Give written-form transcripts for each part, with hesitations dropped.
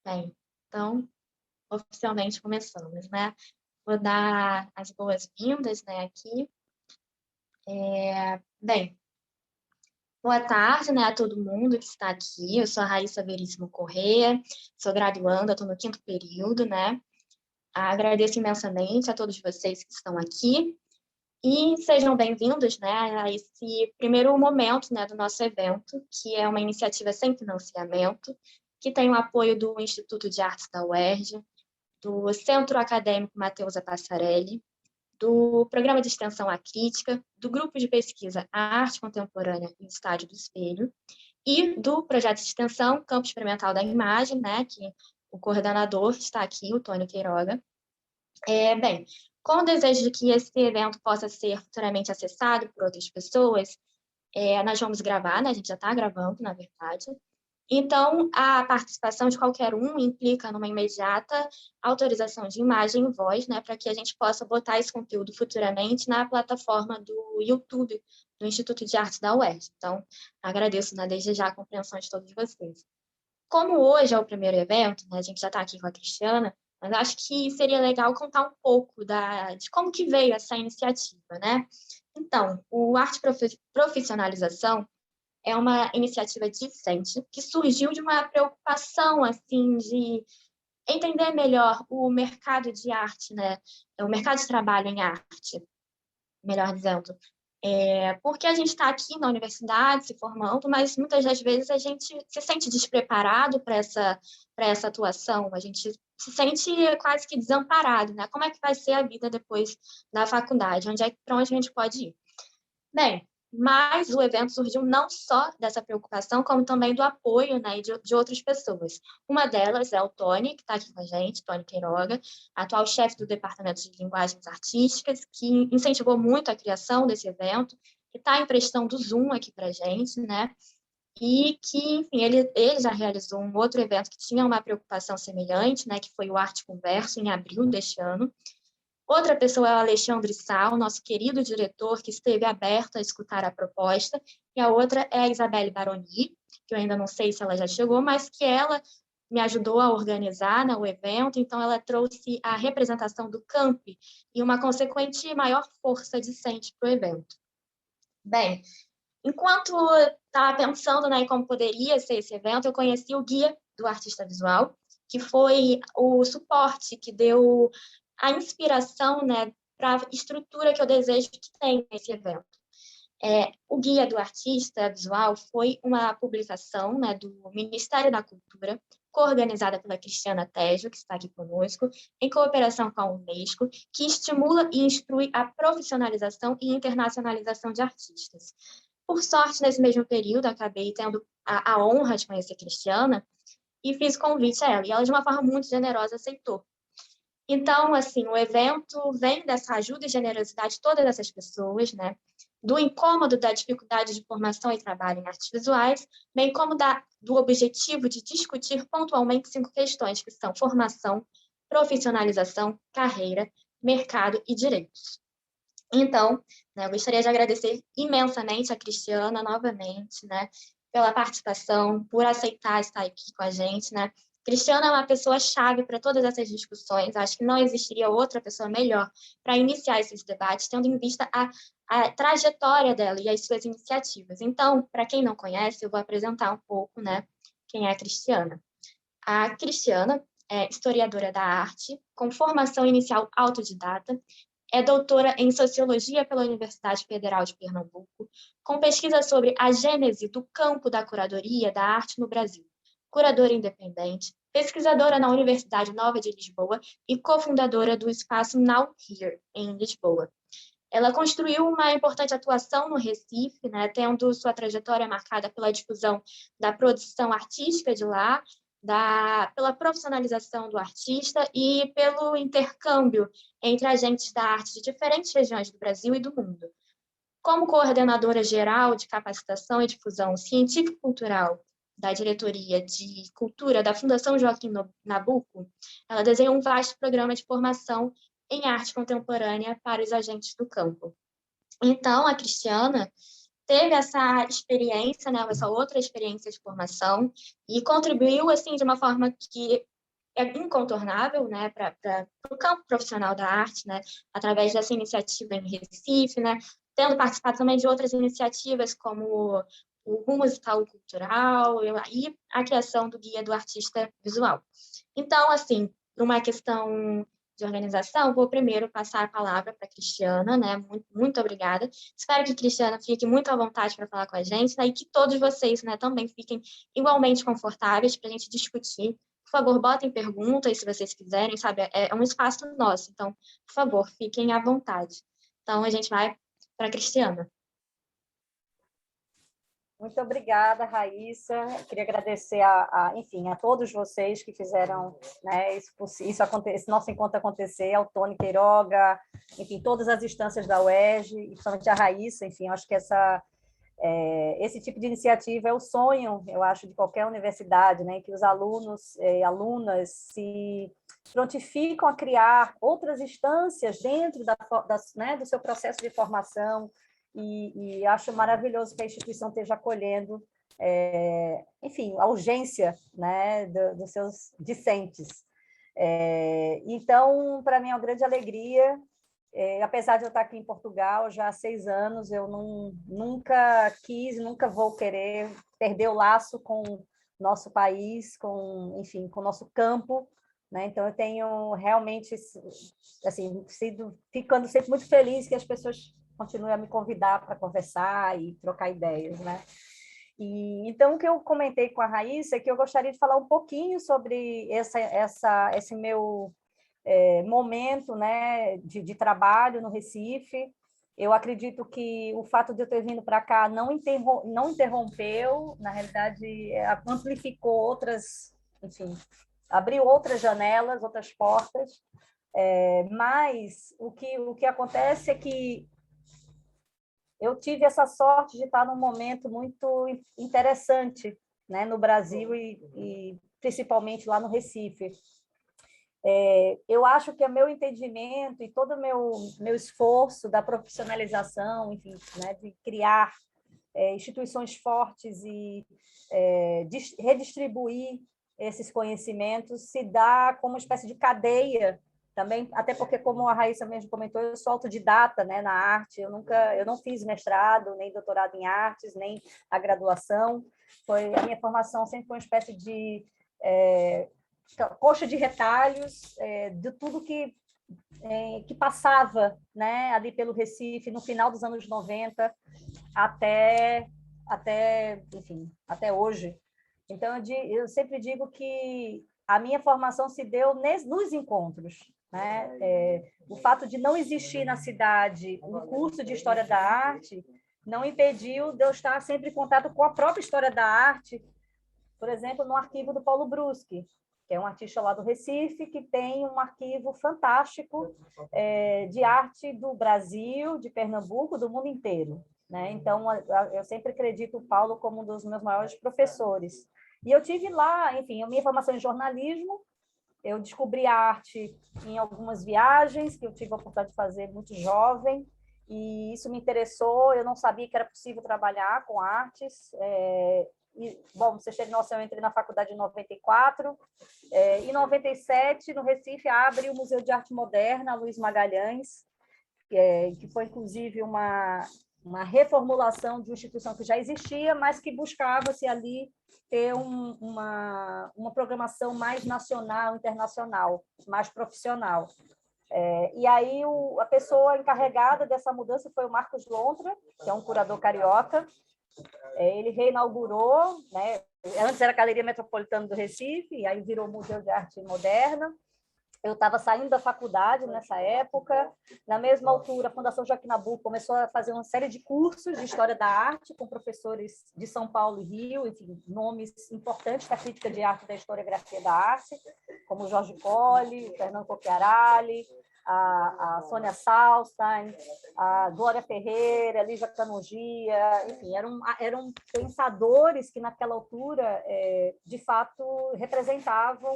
Bem, então, oficialmente começamos, né? Vou dar as boas-vindas, né, aqui. Bem, boa tarde, né, a todo mundo que está aqui. Eu sou a Raíssa Veríssimo Corrêa, sou graduanda, estou no 5º período, né? Agradeço imensamente a todos vocês que estão aqui e sejam bem-vindos, né, a esse primeiro momento, né, do nosso evento, que é uma iniciativa sem financiamento, que tem o apoio do Instituto de Artes da UERJ, do Centro Acadêmico Matheusa Passarelli, do Programa de Extensão à Crítica, do Grupo de Pesquisa à Arte Contemporânea e Estádio do Espelho, e do Projeto de Extensão Campo Experimental da Imagem, né, que o coordenador está aqui, o Tônio Queiroga. Bem, com o desejo de que esse evento possa ser futuramente acessado por outras pessoas, nós vamos gravar, né, a gente já está gravando, na verdade. Então, a participação de qualquer um implica numa imediata autorização de imagem e voz, né, para que a gente possa botar esse conteúdo futuramente na plataforma do YouTube do Instituto de Artes da UERJ. Então, agradeço, né, desde já a compreensão de todos vocês. Como hoje é o primeiro evento, né, a gente já está aqui com a Cristiana, mas acho que seria legal contar um pouco de como que veio essa iniciativa, né? Então, o Arte Profissionalização é uma iniciativa discente que surgiu de uma preocupação assim de entender melhor o mercado de arte, né? O mercado de trabalho em arte, melhor dizendo. Porque a gente está aqui na universidade se formando, mas muitas das vezes a gente se sente despreparado para essa atuação, a gente se sente quase que desamparado, né? Como é que vai ser a vida depois da faculdade? Para onde a gente pode ir? Bem, mas o evento surgiu não só dessa preocupação, como também do apoio, né, de outras pessoas. Uma delas é o Tony, que está aqui com a gente, Tony Queiroga, atual chefe do Departamento de Linguagens Artísticas, que incentivou muito a criação desse evento, que está emprestando o Zoom aqui para a gente, né? E que, enfim, ele já realizou um outro evento que tinha uma preocupação semelhante, né, que foi o Arte Converso, em abril deste ano. Outra pessoa é o Alexandre Sal, nosso querido diretor, que esteve aberto a escutar a proposta, e a outra é a Isabelle Baroni, que eu ainda não sei se ela já chegou, mas que ela me ajudou a organizar, né, o evento, então ela trouxe a representação do camp e uma consequente maior força discente para o evento. Bem, enquanto estava pensando, né, em como poderia ser esse evento, eu conheci o guia do artista visual, que foi o suporte que deu a inspiração, né, para a estrutura que eu desejo que tenha esse evento. O Guia do Artista Visual foi uma publicação, né, do Ministério da Cultura, coorganizada pela Cristiana Tejo, que está aqui conosco, em cooperação com a Unesco, que estimula e instrui a profissionalização e internacionalização de artistas. Por sorte, nesse mesmo período, acabei tendo a honra de conhecer a Cristiana e fiz convite a ela, e ela, de uma forma muito generosa, aceitou. Então, assim, o evento vem dessa ajuda e generosidade de todas essas pessoas, né? Do incômodo da dificuldade de formação e trabalho em artes visuais, bem como do objetivo de discutir pontualmente 5 questões, que são formação, profissionalização, carreira, mercado e direitos. Então, né, eu gostaria de agradecer imensamente a Cristiana, novamente, né, pela participação, por aceitar estar aqui com a gente, né? Cristiana é uma pessoa-chave para todas essas discussões. Acho que não existiria outra pessoa melhor para iniciar esses debates, tendo em vista a trajetória dela e as suas iniciativas. Então, para quem não conhece, eu vou apresentar um pouco, né, quem é a Cristiana. A Cristiana é historiadora da arte, com formação inicial autodidata, é doutora em Sociologia pela Universidade Federal de Pernambuco, com pesquisa sobre a gênese do campo da curadoria da arte no Brasil. Curadora independente, pesquisadora na Universidade Nova de Lisboa e cofundadora do espaço Now Here, em Lisboa. Ela construiu uma importante atuação no Recife, né, tendo sua trajetória marcada pela difusão da produção artística de lá, pela profissionalização do artista e pelo intercâmbio entre agentes da arte de diferentes regiões do Brasil e do mundo. Como coordenadora geral de capacitação e difusão científico-cultural da Diretoria de Cultura da Fundação Joaquim Nabuco, ela desenhou um vasto programa de formação em arte contemporânea para os agentes do campo. Então, a Cristiana teve essa experiência, né, essa outra experiência de formação e contribuiu assim de uma forma que é incontornável, né, para o campo profissional da arte, né, através dessa iniciativa em Recife, né, tendo participado também de outras iniciativas como o Rumos Itaú Cultural e a criação do Guia do Artista Visual. Então, assim, por uma questão de organização, vou primeiro passar a palavra para a Cristiana, né? Muito, muito obrigada. Espero que a Cristiana fique muito à vontade para falar com a gente, né? E que todos vocês, né, também fiquem igualmente confortáveis para a gente discutir. Por favor, botem perguntas se vocês quiserem, sabe? É um espaço nosso, então, por favor, fiquem à vontade. Então, a gente vai para a Cristiana. Muito obrigada, Raíssa. Queria agradecer enfim, a todos vocês que fizeram, né, esse nosso encontro acontecer, ao Tony Queiroga, enfim, todas as instâncias da UERJ, e principalmente a Raíssa. Enfim, acho que esse tipo de iniciativa é o sonho, eu acho, de qualquer universidade, né, que os alunos e alunas se prontificam a criar outras instâncias dentro né, do seu processo de formação. E acho maravilhoso que a instituição esteja acolhendo, enfim, a urgência, né, dos seus discentes. Então, para mim é uma grande alegria, apesar de eu estar aqui em Portugal já há 6 anos, eu nunca quis, nunca vou querer perder o laço com o nosso país, enfim, com o nosso campo, né? Então, eu tenho realmente assim, ficando sempre muito feliz que as pessoas continuem a me convidar para conversar e trocar ideias, né? Então, o que eu comentei com a Raíssa é que eu gostaria de falar um pouquinho sobre esse meu momento, né, de trabalho no Recife. Eu acredito que o fato de eu ter vindo para cá não interrompeu, na realidade, amplificou outras, enfim, abriu outras janelas, outras portas, mas o que acontece é que eu tive essa sorte de estar num momento muito interessante, né, no Brasil e principalmente lá no Recife. Eu acho que o meu entendimento e todo o meu esforço da profissionalização, enfim, né, de criar instituições fortes e redistribuir esses conhecimentos se dá como uma espécie de cadeia também, até porque, como a Raíssa mesmo comentou, eu sou autodidata, né, na arte, eu não fiz mestrado, nem doutorado em artes, nem a graduação, a minha formação sempre foi uma espécie de coxa de retalhos de tudo que passava, né, ali pelo Recife, no final dos anos 90, enfim, até hoje. Então, eu sempre digo que a minha formação se deu nos encontros, né? O fato de não existir na cidade um curso de História da Arte não impediu de eu estar sempre em contato com a própria história da arte, por exemplo, no arquivo do Paulo Bruschi, que é um artista lá do Recife, que tem um arquivo fantástico de arte do Brasil, de Pernambuco, do mundo inteiro, né? Então, eu sempre acredito o Paulo como um dos meus maiores professores. E eu tive lá, enfim, a minha formação em jornalismo, eu descobri a arte em algumas viagens que eu tive a oportunidade de fazer muito jovem, e isso me interessou. Eu não sabia que era possível trabalhar com artes. Bom, vocês terem noção, eu entrei na faculdade em 94. Em 97, no Recife, abre o Museu de Arte Moderna, Luiz Magalhães, que foi, inclusive, uma reformulação de uma instituição que já existia, mas que buscava-se ali ter uma programação mais nacional, internacional, mais profissional. E aí a pessoa encarregada dessa mudança foi o Marcos Lontra, que é um curador carioca. Ele reinaugurou, né? Antes era a Galeria Metropolitana do Recife, e aí virou Museu de Arte Moderna. Eu estava saindo da faculdade nessa época. Na mesma altura, a Fundação Joaquim Nabuco começou a fazer uma série de cursos de História da Arte com professores de São Paulo e Rio, enfim, nomes importantes da crítica de arte e da historiografia da arte, como Jorge Colli, Fernando Cocchiarelli, a Sônia Salstein, a Glória Ferreira, a Lígia Canongia, enfim, eram pensadores que, naquela altura, de fato, representavam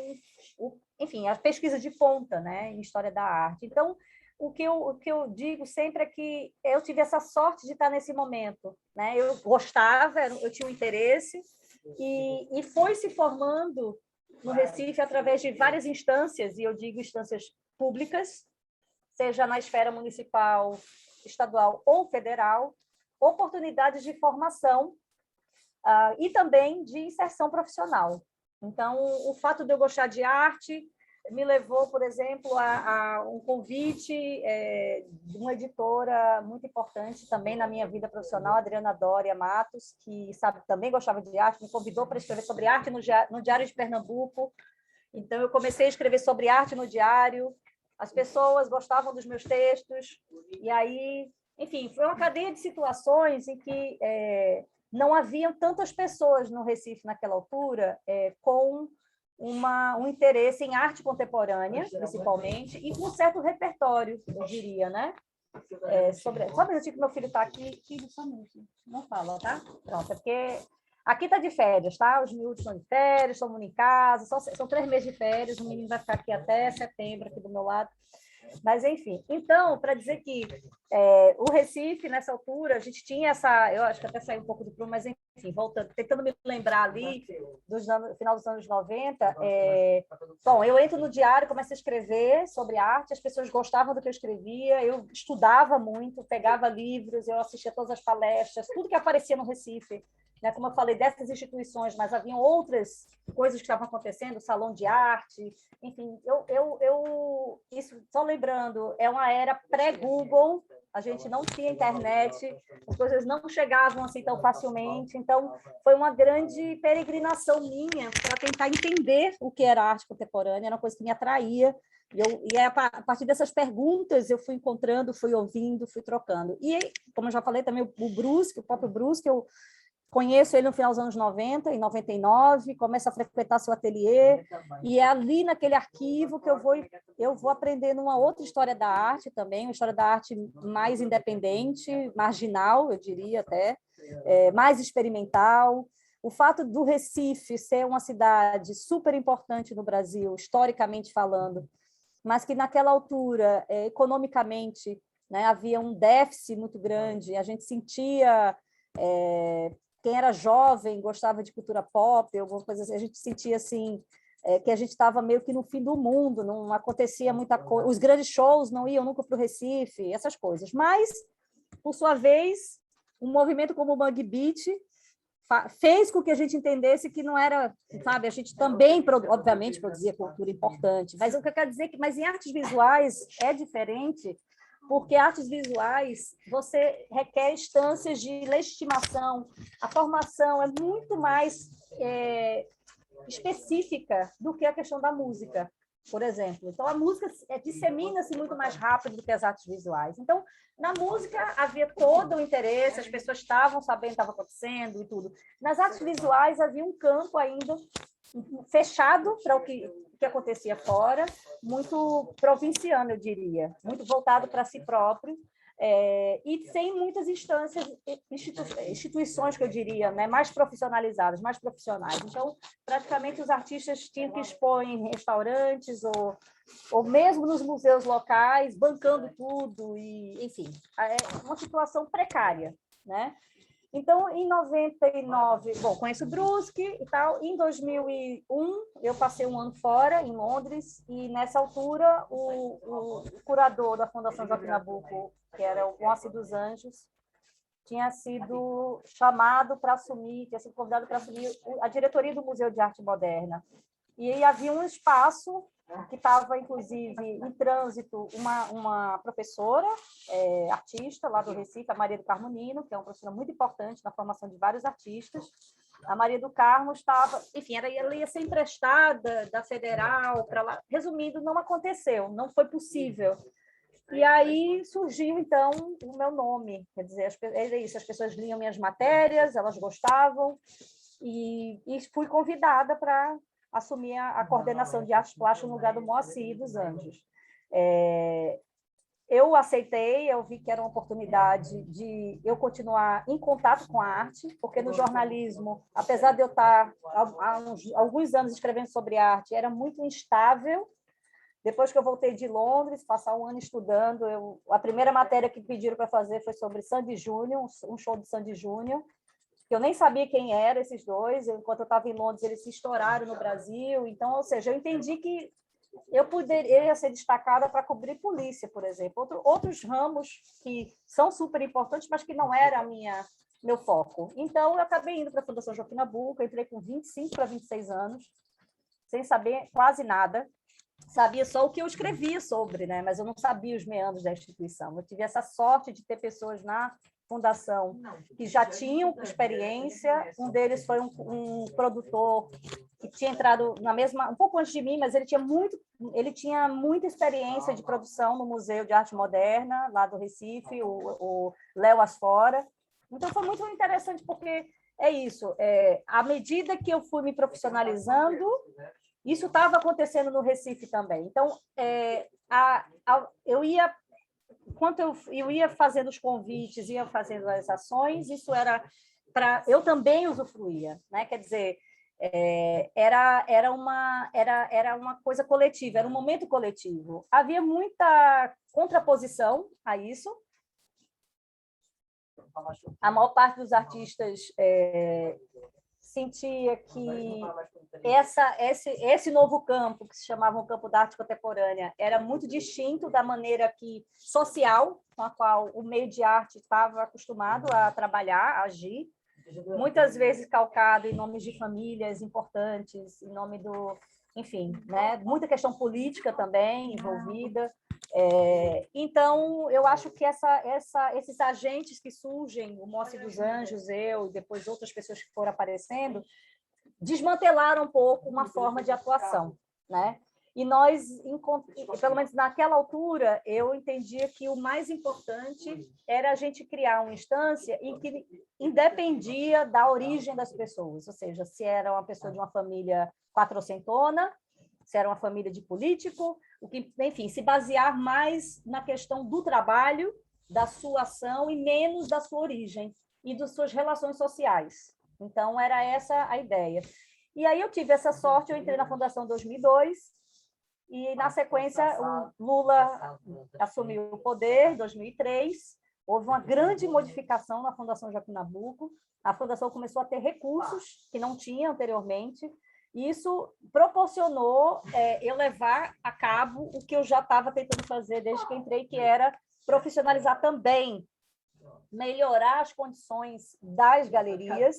enfim, a pesquisa de ponta, né, em História da Arte. Então, o que eu digo sempre é que eu tive essa sorte de estar nesse momento, né? Eu gostava, eu tinha um interesse, e foi se formando no Recife através de várias instâncias, e eu digo instâncias públicas, seja na esfera municipal, estadual ou federal, oportunidades de formação e também de inserção profissional. Então, o fato de eu gostar de arte me levou, por exemplo, a um convite de uma editora muito importante também na minha vida profissional, Adriana Doria Matos, que sabe, também gostava de arte, me convidou para escrever sobre arte no Diário de Pernambuco. Então, eu comecei a escrever sobre arte no diário, as pessoas gostavam dos meus textos, e aí, enfim, foi uma cadeia de situações em que não haviam tantas pessoas no Recife naquela altura com um interesse em arte contemporânea, principalmente, e com um certo repertório, eu diria, né? Só um minutinho que meu filho está aqui. Filho, só um minutinho. Não fala, tá? Pronto, é porque aqui está de férias, tá? Os miúdos estão de férias, todo mundo em casa, são 3 meses de férias, o menino vai ficar aqui até setembro, aqui do meu lado. Mas, enfim, então, para dizer que o Recife, nessa altura, a gente tinha essa... Eu acho que até saiu um pouco do prumo, mas, enfim, voltando, tentando me lembrar ali, final dos anos 90, bom, eu entro no diário, começo a escrever sobre arte, as pessoas gostavam do que eu escrevia, eu estudava muito, pegava livros, eu assistia todas as palestras, tudo que aparecia no Recife, né, como eu falei, dessas instituições, mas haviam outras coisas que estavam acontecendo, salão de arte, enfim, isso, só lembrando, é uma era pré-Google, a gente não tinha internet, as coisas não chegavam assim tão facilmente, então foi uma grande peregrinação minha para tentar entender o que era arte contemporânea, era uma coisa que me atraía, e a partir dessas perguntas eu fui encontrando, fui ouvindo, fui trocando. E, como eu já falei também, o próprio Brusque, eu conheço ele no final dos anos 90, em 99, começo a frequentar seu ateliê, e é ali naquele arquivo que eu vou aprendendo uma outra história da arte também, uma história da arte mais independente, marginal, eu diria até, mais experimental. O fato do Recife ser uma cidade super importante no Brasil, historicamente falando, mas que naquela altura, economicamente, né, havia um déficit muito grande, a gente sentia... quem era jovem gostava de cultura pop, alguma coisa assim, a gente sentia assim que a gente estava meio que no fim do mundo, não acontecia muita coisa, os grandes shows não iam nunca para o Recife, essas coisas. Mas, por sua vez, um movimento como o Bug Beat fez com que a gente entendesse que não era, sabe, a gente também, obviamente, produzia cultura importante, mas o que eu quero dizer é que, mas em artes visuais é diferente, porque artes visuais você requer instâncias de legitimação, a formação é muito mais específica do que a questão da música, por exemplo. Então, a música dissemina-se muito mais rápido do que as artes visuais. Então, na música havia todo o interesse, as pessoas estavam sabendo o que estava acontecendo e tudo. Nas artes visuais havia um campo ainda fechado para o que acontecia fora, muito provinciano, eu diria, muito voltado para si próprio, e sem muitas instâncias, instituições, que eu diria, né, mais profissionalizadas, mais profissionais. Então, praticamente, os artistas tinham que expor em restaurantes ou mesmo nos museus locais, bancando tudo, e, enfim, é uma situação precária, né? Então, em 99, bom, conheço o Brusque e tal. Em 2001, eu passei um ano fora, em Londres, e nessa altura, o curador da Fundação Joaquim Nabuco, que era o Moacir dos Anjos, tinha sido chamado para assumir, tinha sido convidado para assumir a diretoria do Museu de Arte Moderna. E aí havia um espaço que estava, inclusive, em trânsito, uma professora, artista lá do Recife, a Maria do Carmo Nino, que é uma professora muito importante na formação de vários artistas. A Maria do Carmo estava, enfim, ela ia ser emprestada da Federal para lá. Resumindo, não aconteceu, não foi possível. E aí surgiu, então, o meu nome. Quer dizer, é isso, as pessoas liam minhas matérias, elas gostavam, e fui convidada para assumir a coordenação de artes plásticas no lugar do Moacir dos Anjos. Eu aceitei, eu vi que era uma oportunidade de eu continuar em contato com a arte, porque no jornalismo, apesar de eu estar há alguns anos escrevendo sobre arte, era muito instável. Depois que eu voltei de Londres, passar um ano estudando, a primeira matéria que pediram para fazer foi sobre Sandy Júnior, um show de Sandy Júnior, que eu nem sabia quem eram esses dois. Enquanto eu estava em Londres, eles se estouraram no Brasil. Então, ou seja, eu entendi que eu poderia ser destacada para cobrir polícia, por exemplo. Outros ramos que são super importantes, mas que não era meu foco. Então, eu acabei indo para a Fundação Joaquim Nabuco, entrei com 25 para 26 anos, sem saber quase nada. Sabia só o que eu escrevia sobre, né? Mas eu não sabia os meandros da instituição. Eu tive essa sorte de ter pessoas na fundação que já tinham experiência. Um deles foi um produtor que tinha entrado na mesma, um pouco antes de mim, mas ele tinha muita experiência de produção no Museu de Arte Moderna, lá do Recife, o Léo Asfora. Então, foi muito interessante, porque é isso. À medida que eu fui me profissionalizando, isso estava acontecendo no Recife também. Então, enquanto eu ia fazendo os convites, ia fazendo as ações, isso era para eu também usufruía, né? Quer dizer, era uma coisa coletiva, era um momento coletivo. Havia muita contraposição a isso. A maior parte dos artistas sentia que esse novo campo, que se chamava o campo da arte contemporânea, era muito distinto da maneira social com a qual o meio de arte estava acostumado a trabalhar, a agir, muitas vezes calcado em nomes de famílias importantes, em nome enfim, né? Muita questão política também envolvida. Então, eu acho que esses agentes que surgem, o Mosse dos Anjos, eu, e depois outras pessoas que foram aparecendo, desmantelaram um pouco uma forma de atuação, né? E nós, pelo menos naquela altura, eu entendia que o mais importante era a gente criar uma instância em que independia da origem das pessoas, ou seja, se era uma pessoa de uma família quatrocentona, se era uma família de político, enfim, se basear mais na questão do trabalho, da sua ação e menos da sua origem e das suas relações sociais. Então, era essa a ideia. E aí eu tive essa sorte, eu entrei na Fundação em 2002, e, na sequência, o Lula assumiu o poder em 2003, houve uma grande modificação na Fundação Joaquim Nabuco, a Fundação começou a ter recursos que não tinha anteriormente, e isso proporcionou eu levar a cabo o que eu já estava tentando fazer desde que entrei, que era profissionalizar também, melhorar as condições das galerias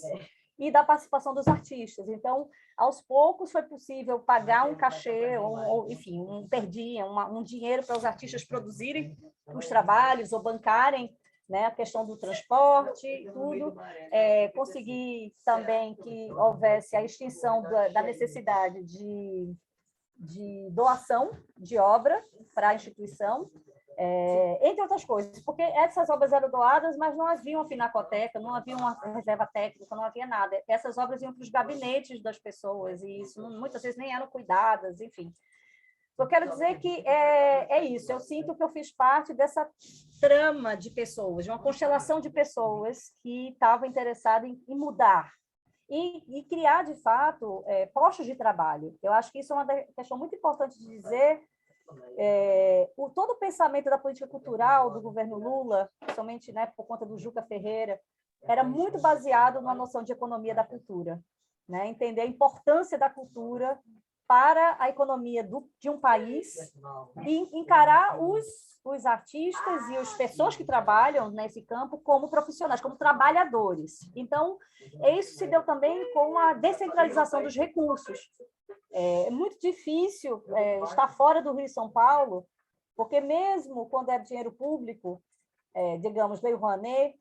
e da participação dos artistas. Então, aos poucos foi possível pagar um cachê, ou enfim, um dinheiro para os artistas produzirem os trabalhos ou bancarem, né, a questão do transporte, tudo. Conseguir também que houvesse a extinção da necessidade de doação de obra para a instituição, entre outras coisas, porque essas obras eram doadas, mas não havia uma pinacoteca, não havia uma reserva técnica, não havia nada. Essas obras iam para os gabinetes das pessoas, e isso muitas vezes nem eram cuidadas, enfim. Eu quero dizer que é isso, eu sinto que eu fiz parte dessa trama de pessoas, de uma constelação de pessoas que estavam interessadas em mudar e criar, de fato, postos de trabalho. Eu acho que isso é uma questão muito importante de dizer. Todo o pensamento da política cultural do governo Lula, principalmente, né, por conta do Juca Ferreira, era muito baseado na noção de economia da cultura, né? Entender a importância da cultura para a economia de um país e encarar os artistas e as pessoas que trabalham nesse campo como profissionais, como trabalhadores. Então, isso se deu também com a descentralização dos recursos. É muito difícil estar fora do Rio e São Paulo, porque mesmo quando é dinheiro público, digamos, Lei Rouanet,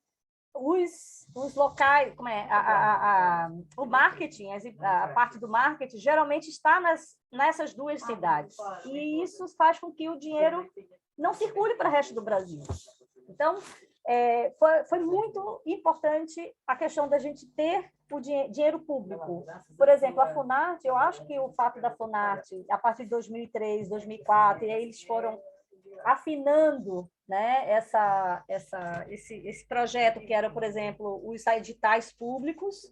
os locais, o marketing, a parte do marketing, geralmente está nessas duas cidades. E isso faz com que o dinheiro não circule para o resto do Brasil. Então, foi muito importante a questão da gente ter o dinheiro público. Por exemplo, a Funarte, eu acho que o fato da Funarte, a partir de 2003, 2004, e aí eles foram afinando, né, esse projeto que era, por exemplo, os editais públicos.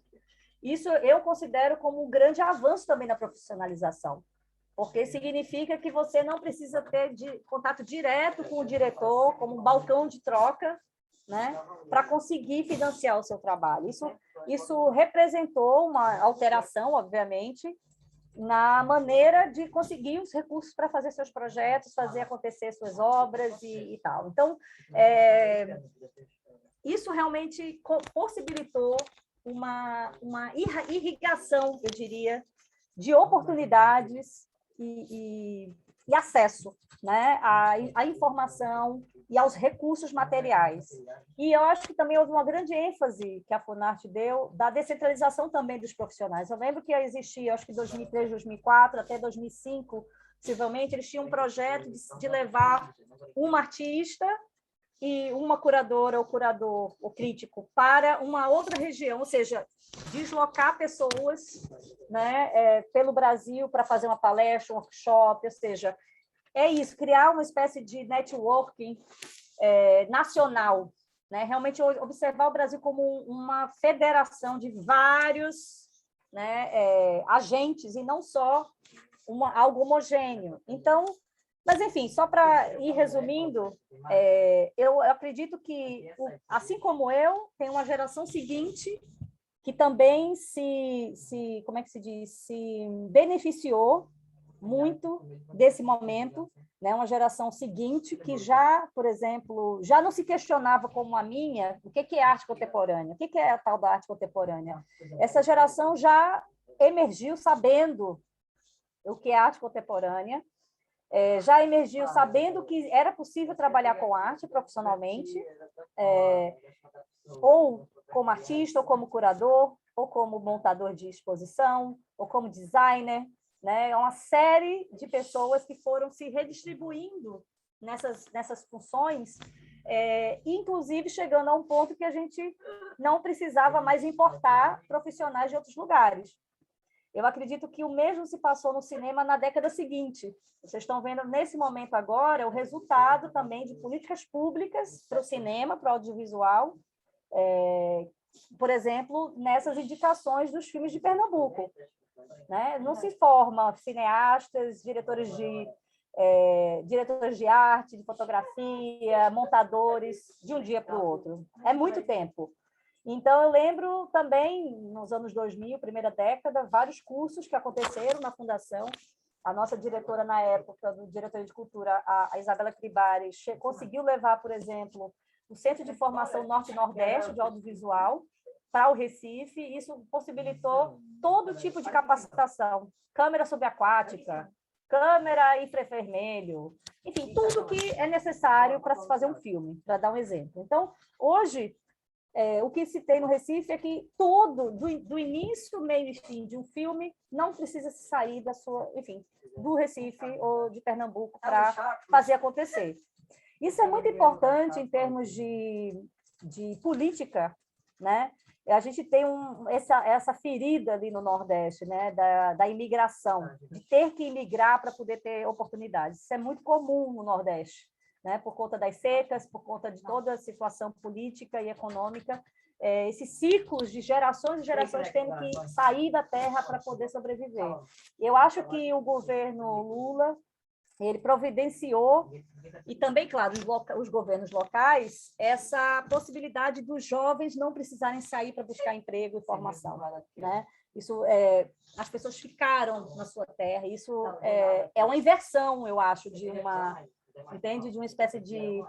Isso eu considero como um grande avanço também na profissionalização, porque significa que você não precisa ter contato direto com o diretor, como um balcão de troca, né, para conseguir financiar o seu trabalho. Isso representou uma alteração, obviamente, na maneira de conseguir os recursos para fazer seus projetos, fazer acontecer suas obras e tal. Então, isso realmente possibilitou uma irrigação, eu diria, de oportunidades e acesso, né, à informação e aos recursos materiais. E eu acho que também houve uma grande ênfase que a Funarte deu da descentralização também dos profissionais. Eu lembro que existia, acho que 2003, 2004, até 2005, possivelmente, eles tinham um projeto de levar uma artista e uma curadora ou curador ou crítico para uma outra região, ou seja, deslocar pessoas, né, pelo Brasil para fazer uma palestra, um workshop, ou seja, é isso, criar uma espécie de networking nacional, né, realmente observar o Brasil como uma federação de vários, né, agentes e não só algo homogêneo. Então, mas, enfim, só para ir resumindo, eu acredito que, assim como eu, tem uma geração seguinte que também como é que se diz, se beneficiou muito desse momento, né? Uma geração seguinte que já, por exemplo, já não se questionava como a minha, o que é arte contemporânea, o que é a tal da arte contemporânea. Essa geração já emergiu sabendo o que é arte contemporânea, já emergiu sabendo que era possível trabalhar com arte profissionalmente, ou como artista, ou como curador, ou como montador de exposição, ou como designer, né? É uma série de pessoas que foram se redistribuindo nessas funções, inclusive chegando a um ponto que a gente não precisava mais importar profissionais de outros lugares. Eu acredito que o mesmo se passou no cinema na década seguinte. Vocês estão vendo, nesse momento agora, o resultado também de políticas públicas para o cinema, para o audiovisual, por exemplo, nessas indicações dos filmes de Pernambuco. Né? Não se formam cineastas, diretores de arte, de fotografia, montadores, de um dia para o outro. É muito tempo. Então, eu lembro também, nos anos 2000, primeira década, vários cursos que aconteceram na Fundação. A nossa diretora, na época, do Diretoria de Cultura, a Isabela Cribari, conseguiu levar, por exemplo, o Centro de Formação Norte e Nordeste de Audiovisual para o Recife, e isso possibilitou todo tipo de capacitação. Câmera subaquática, câmera infravermelho, enfim, tudo que é necessário para se fazer um filme, para dar um exemplo. Então, hoje, o que se tem no Recife é que tudo, do início, meio e fim de um filme, não precisa sair do Recife ou de Pernambuco para fazer acontecer. Isso é muito importante em termos de política, né? A gente tem essa ferida ali no Nordeste, né? da imigração, de ter que imigrar para poder ter oportunidades. Isso é muito comum no Nordeste, né? Por conta das secas, por conta de toda a situação política e econômica, esses ciclos de gerações e gerações tendo que sair da terra para poder sobreviver. Eu acho que o governo Lula, ele providenciou, e também, claro, os governos locais, essa possibilidade dos jovens não precisarem sair para buscar emprego e formação, né? Isso, as pessoas ficaram na sua terra, isso é uma inversão, eu acho, de uma espécie de...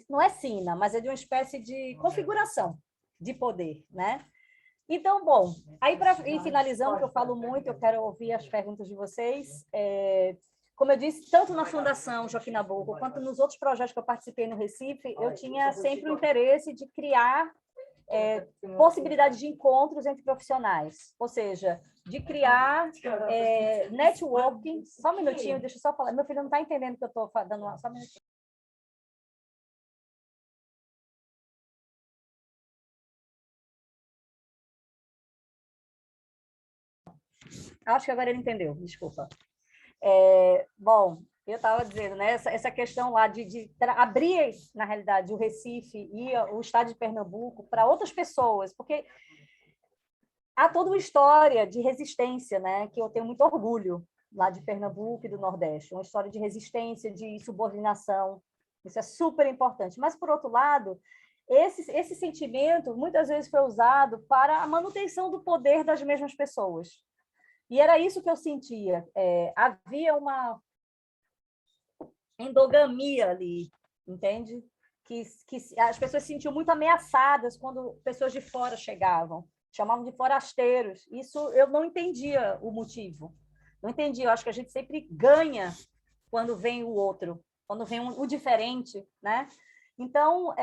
não é sina, mas é de uma espécie de configuração de poder, né? Então, bom, aí para ir finalizando, que eu falo muito, eu quero ouvir as perguntas de vocês. Como eu disse, tanto na Fundação Joaquim Nabuco, quanto nos outros projetos que eu participei no Recife, eu tinha sempre o interesse de criar possibilidades de encontros entre profissionais, ou seja, de criar networking. Só um minutinho, deixa eu só falar. Meu filho não está entendendo que eu estou dando uma... Só um minutinho. Acho que agora ele entendeu, desculpa. Bom, eu estava dizendo, né, essa questão lá de abrir, na realidade, o Recife e o estado de Pernambuco para outras pessoas, porque há toda uma história de resistência, né, que eu tenho muito orgulho lá de Pernambuco e do Nordeste, uma história de resistência, de subordinação, Isso é super importante. Mas, por outro lado, esse sentimento muitas vezes foi usado para a manutenção do poder das mesmas pessoas. E era isso que eu sentia. Havia uma endogamia ali, entende? Que as pessoas se sentiam muito ameaçadas quando pessoas de fora chegavam. Chamavam de forasteiros. Isso eu não entendia o motivo. Não entendia. Eu acho que a gente sempre ganha quando vem o outro, quando vem o diferente, né? Então,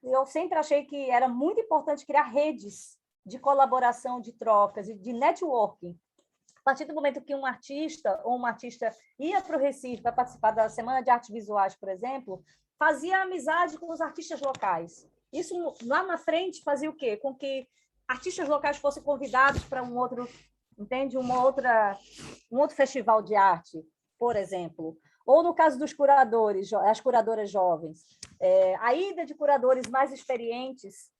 eu sempre achei que era muito importante criar redes de colaboração, de trocas e de networking. A partir do momento que um artista ou uma artista ia para o Recife para participar da Semana de Artes Visuais, por exemplo, fazia amizade com os artistas locais. Isso, lá na frente, fazia o quê? Com que artistas locais fossem convidados para um outro, entende? Um outro festival de arte, por exemplo. Ou no caso dos curadores, as curadoras jovens, a ida de curadores mais experientes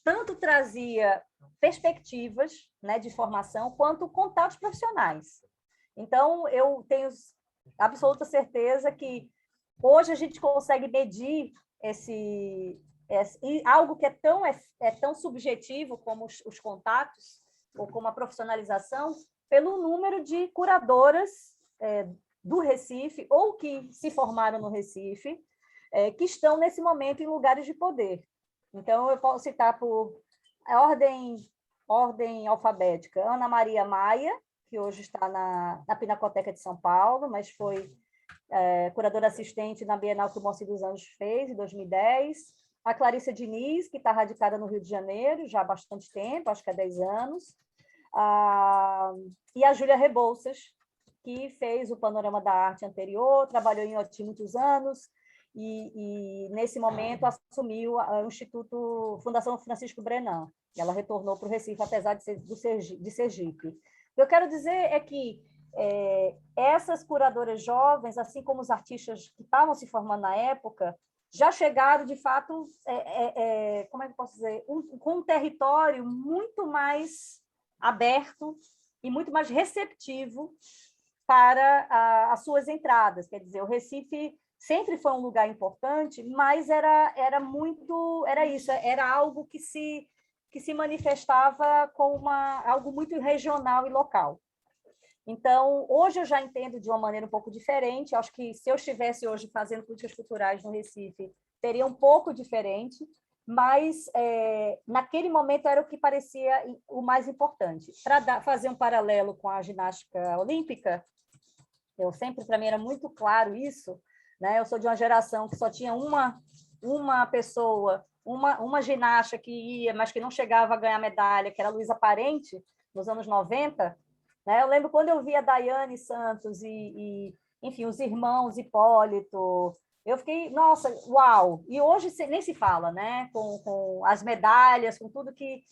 tanto trazia perspectivas, né, de formação, quanto contatos profissionais. Então, eu tenho absoluta certeza que hoje a gente consegue medir algo que é tão subjetivo como os contatos, ou como a profissionalização, pelo número de curadoras do Recife, ou que se formaram no Recife, que estão, nesse momento, em lugares de poder. Então, eu posso citar por ordem alfabética, Ana Maria Maia, que hoje está na Pinacoteca de São Paulo, mas foi curadora assistente na Bienal que o Moacir dos Anjos fez, em 2010. A Clarissa Diniz, que está radicada no Rio de Janeiro, já há bastante tempo, acho que há 10 anos. E a Júlia Rebouças, que fez o Panorama da Arte anterior, trabalhou em OTI muitos anos, e nesse momento assumiu o Instituto Fundação Francisco Brenan. Ela retornou para o Recife, apesar de ser de Sergipe. O que eu quero dizer é que essas curadoras jovens, assim como os artistas que estavam se formando na época, já chegaram, de fato, como é que eu posso dizer, com um território muito mais aberto e muito mais receptivo para as suas entradas. Quer dizer, o Recife sempre foi um lugar importante, mas era isso, era algo que se manifestava como algo muito regional e local. Então, hoje eu já entendo de uma maneira um pouco diferente. Acho que se eu estivesse hoje fazendo políticas culturais no Recife, seria um pouco diferente, mas naquele momento era o que parecia o mais importante. Para fazer um paralelo com a ginástica olímpica, para mim era muito claro isso, né? Eu sou de uma geração que só tinha uma pessoa, uma ginasta que ia, mas que não chegava a ganhar medalha, que era a Luísa Parente, nos anos 90. Né? Eu lembro quando eu via a Daiane Santos enfim, os irmãos Hipólito, eu fiquei, nossa, uau! E hoje nem se fala, né? Com as medalhas, com tudo que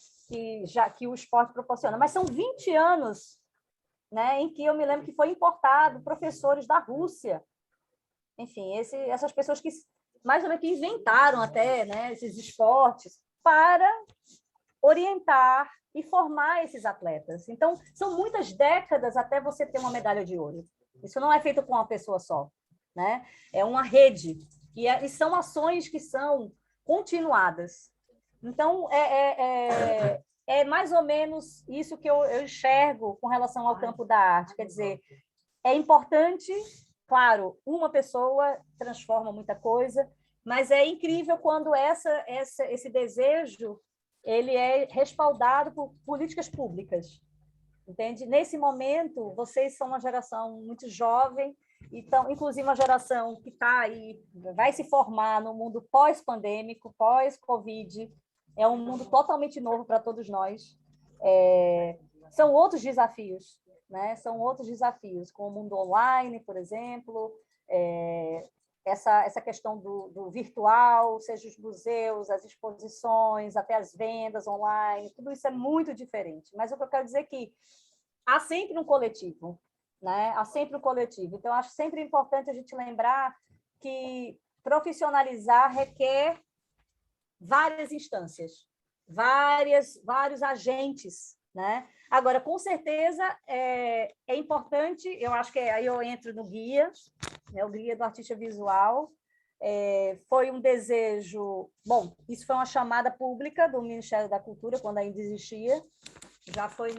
o esporte proporciona. Mas são 20 anos, né, em que eu me lembro que foi importado professores da Rússia. Enfim, essas pessoas que mais ou menos que inventaram até, né, esses esportes para orientar e formar esses atletas. Então, são muitas décadas até você ter uma medalha de ouro. Isso não é feito com uma pessoa só, né? É uma rede, e são ações que são continuadas. Então, é mais ou menos isso que eu enxergo com relação ao campo da arte. Quer dizer, é importante, claro, uma pessoa transforma muita coisa, mas é incrível quando esse desejo ele é respaldado por políticas públicas, entende? Nesse momento, vocês são uma geração muito jovem, então, inclusive uma geração que está aí, vai se formar no mundo pós-pandêmico, pós-Covid, é um mundo totalmente novo para todos nós. São outros desafios, né? São outros desafios, com o mundo online, por exemplo, essa questão do virtual, seja os museus, as exposições, até as vendas online, tudo isso é muito diferente. Mas o que eu quero dizer é que há sempre um coletivo, né? Há sempre um coletivo. Então, acho sempre importante a gente lembrar que profissionalizar requer várias instâncias, vários agentes, né? Agora, com certeza, é importante, eu acho que aí eu entro no guia, né, o guia do artista visual, Foi um desejo... Bom, isso foi uma chamada pública do Ministério da Cultura, quando ainda existia, já foi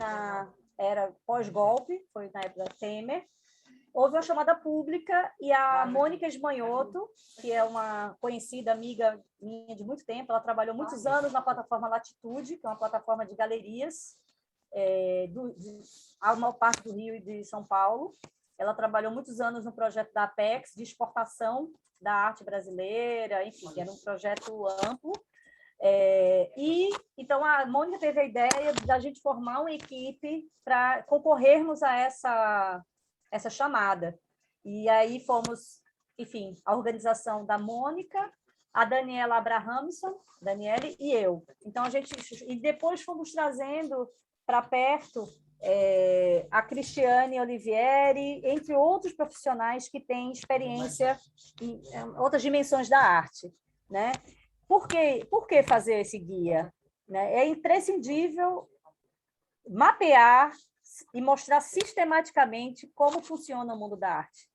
era pós-golpe, foi na época da Temer. Houve uma chamada pública e a Mônica Esmanhoto, que é uma conhecida amiga minha de muito tempo, ela trabalhou muitos anos na plataforma Latitude, que é uma plataforma de galerias, a maior parte do Rio e de São Paulo. Ela trabalhou muitos anos no projeto da Apex, de exportação da arte brasileira, enfim, era um projeto amplo. Então, a Mônica teve a ideia de a gente formar uma equipe para concorrermos a essa chamada. E aí fomos, enfim, a organização da Mônica, a Daniela Abrahamson, Daniele e eu. Então, e depois fomos trazendo para perto a Cristiane Olivieri, entre outros profissionais que têm experiência em outras dimensões da arte, né? Por que fazer esse guia? É imprescindível mapear e mostrar sistematicamente como funciona o mundo da arte.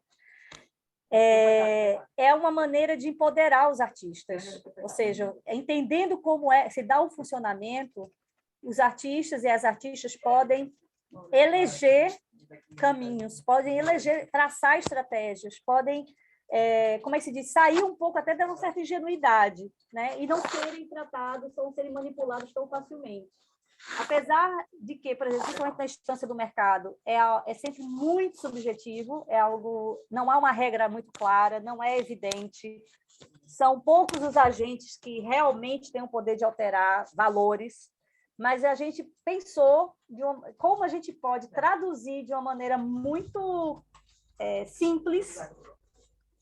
É uma maneira de empoderar os artistas, ou seja, entendendo como se dá o funcionamento, os artistas e as artistas podem eleger caminhos, podem traçar estratégias, podem, como é que se diz, sair um pouco até de uma certa ingenuidade, né? E não serem tratados, não serem manipulados tão facilmente. Apesar de que, por exemplo, principalmente na instância do mercado, é sempre muito subjetivo, não há uma regra muito clara, não é evidente, são poucos os agentes que realmente têm o poder de alterar valores, mas a gente pensou como a gente pode traduzir de uma maneira muito simples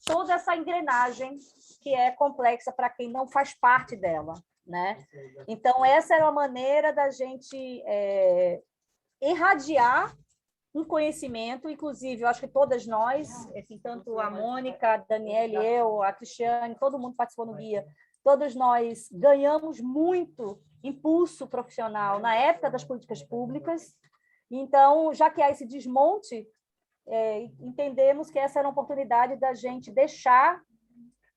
toda essa engrenagem que é complexa para quem não faz parte dela, né? Então, essa era uma maneira da gente irradiar um conhecimento, inclusive, eu acho que todas nós, assim, tanto a Mônica, a Daniele, eu, a Cristiane, todo mundo participou no guia, todos nós ganhamos muito impulso profissional na época das políticas públicas. Então, já que há esse desmonte, entendemos que essa era uma oportunidade da gente deixar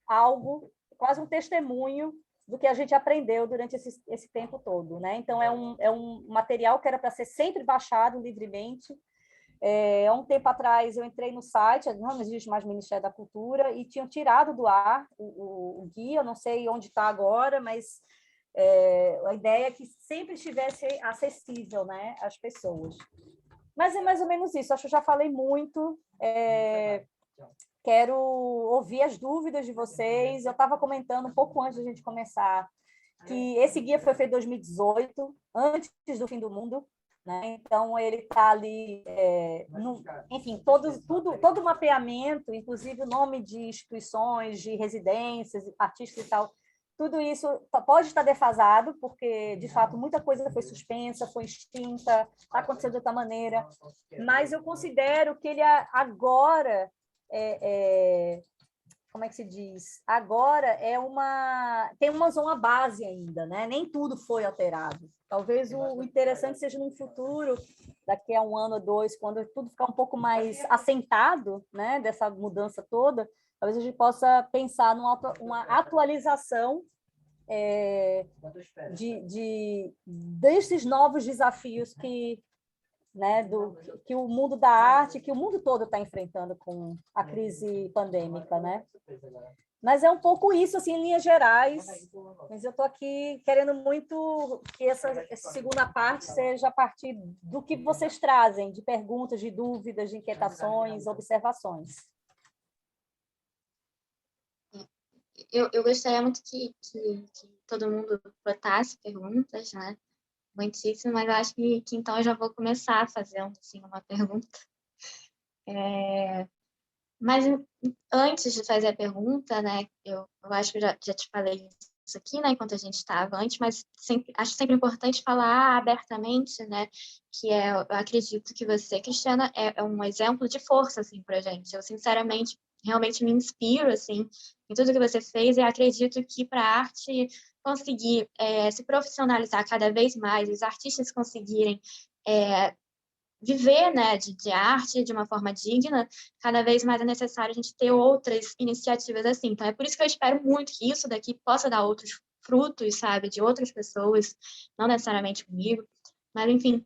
algo, quase um testemunho do que a gente aprendeu durante esse tempo todo, né? Então, é um material que era para ser sempre baixado livremente. Há um tempo atrás, eu entrei no site, não existe mais Ministério da Cultura, e tinham tirado do ar o guia, eu não sei onde está agora, mas a ideia é que sempre estivesse acessível, né, às pessoas. Mas é mais ou menos isso, acho que eu já falei muito, quero ouvir as dúvidas de vocês. Eu estava comentando um pouco antes da gente começar que esse guia foi feito em 2018, antes do fim do mundo, né? Então, ele está ali, enfim, todo o mapeamento, inclusive o nome de instituições, de residências, artistas e tal, tudo isso pode estar defasado, porque, de fato, muita coisa foi suspensa, foi extinta, está acontecendo de outra maneira, mas eu considero que ele agora, como é que se diz? Agora tem uma zona base ainda, né? Nem tudo foi alterado. Talvez o interessante seja no futuro, daqui a 1 ano ou 2, quando tudo ficar um pouco mais assentado, né, dessa mudança toda, talvez a gente possa pensar numa atualização desses novos desafios que o mundo da arte, que o mundo todo está enfrentando com a crise pandêmica, né? Mas é um pouco isso, assim, em linhas gerais. Mas eu estou aqui querendo muito que essa segunda parte seja a partir do que vocês trazem, de perguntas, de dúvidas, de inquietações, observações. Eu gostaria muito que todo mundo botasse perguntas, né? Muitíssimo, mas eu acho que então eu já vou começar fazendo assim, uma pergunta. Mas antes de fazer a pergunta, né, eu acho que eu já te falei isso aqui, né, enquanto a gente estava antes, mas acho sempre importante falar abertamente, né, que eu acredito que você, Cristiana, é um exemplo de força, assim, pra gente. Eu, sinceramente, realmente me inspiro, assim, em tudo que você fez e acredito que para a arte conseguir se profissionalizar cada vez mais, os artistas conseguirem viver, né, de arte de uma forma digna, cada vez mais é necessário a gente ter outras iniciativas assim. Então, é por isso que eu espero muito que isso daqui possa dar outros frutos, sabe, de outras pessoas, não necessariamente comigo, mas enfim.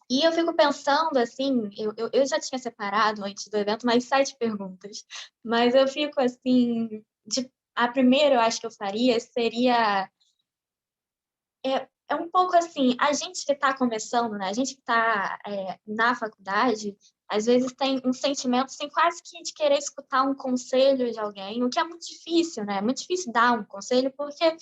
E eu fico pensando, assim, eu já tinha separado antes do evento mais 7 perguntas, mas eu fico assim, a primeira eu acho que eu faria seria é um pouco assim, a gente que está começando, né? A gente que está na faculdade, às vezes tem um sentimento assim, quase que de querer escutar um conselho de alguém, o que é muito difícil, né? É muito difícil dar um conselho, porque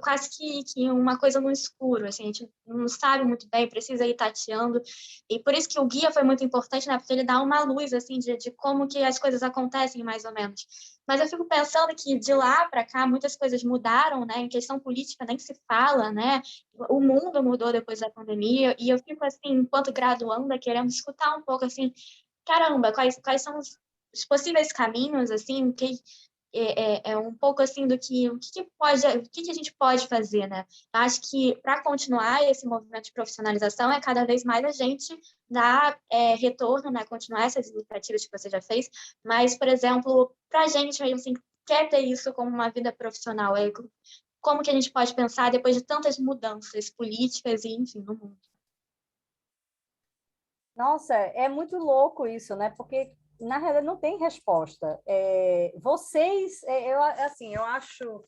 quase que uma coisa no escuro, assim, a gente não sabe muito bem, precisa ir tateando, e por isso que o guia foi muito importante, né, porque ele dá uma luz, assim, de como que as coisas acontecem, mais ou menos. Mas eu fico pensando que de lá para cá muitas coisas mudaram, né, em questão política nem se fala, né, o mundo mudou depois da pandemia, e eu fico, assim, enquanto graduanda, querendo escutar um pouco, assim, caramba, quais são os possíveis caminhos, assim, é um pouco assim do que o que a gente pode fazer, né? Eu acho que para continuar esse movimento de profissionalização é cada vez mais a gente dar retorno, né? Continuar essas iniciativas que você já fez, mas, por exemplo, para a gente mesmo assim, quer ter isso como uma vida profissional, como que a gente pode pensar depois de tantas mudanças políticas e, enfim, no mundo? Nossa, é muito louco isso, né? Porque na realidade não tem resposta. Vocês, assim, eu acho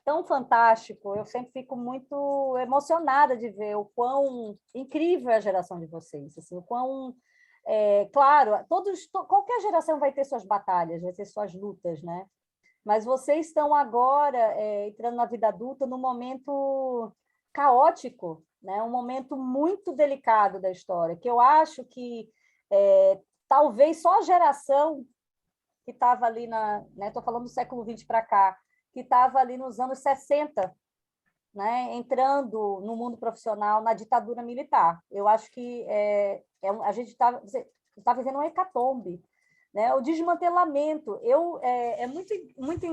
tão fantástico. Eu sempre fico muito emocionada de ver o quão incrível é a geração de vocês, assim, o quão claro, qualquer geração vai ter suas batalhas, vai ter suas lutas, né? Mas vocês estão agora entrando na vida adulta num momento caótico, né? Um momento muito delicado da história, que eu acho que talvez só a geração que estava ali estou falando do século XX para cá, que estava ali nos anos 60, né, entrando no mundo profissional na ditadura militar. Eu acho que a gente está vivendo um hecatombe, né? O desmantelamento é muito, muito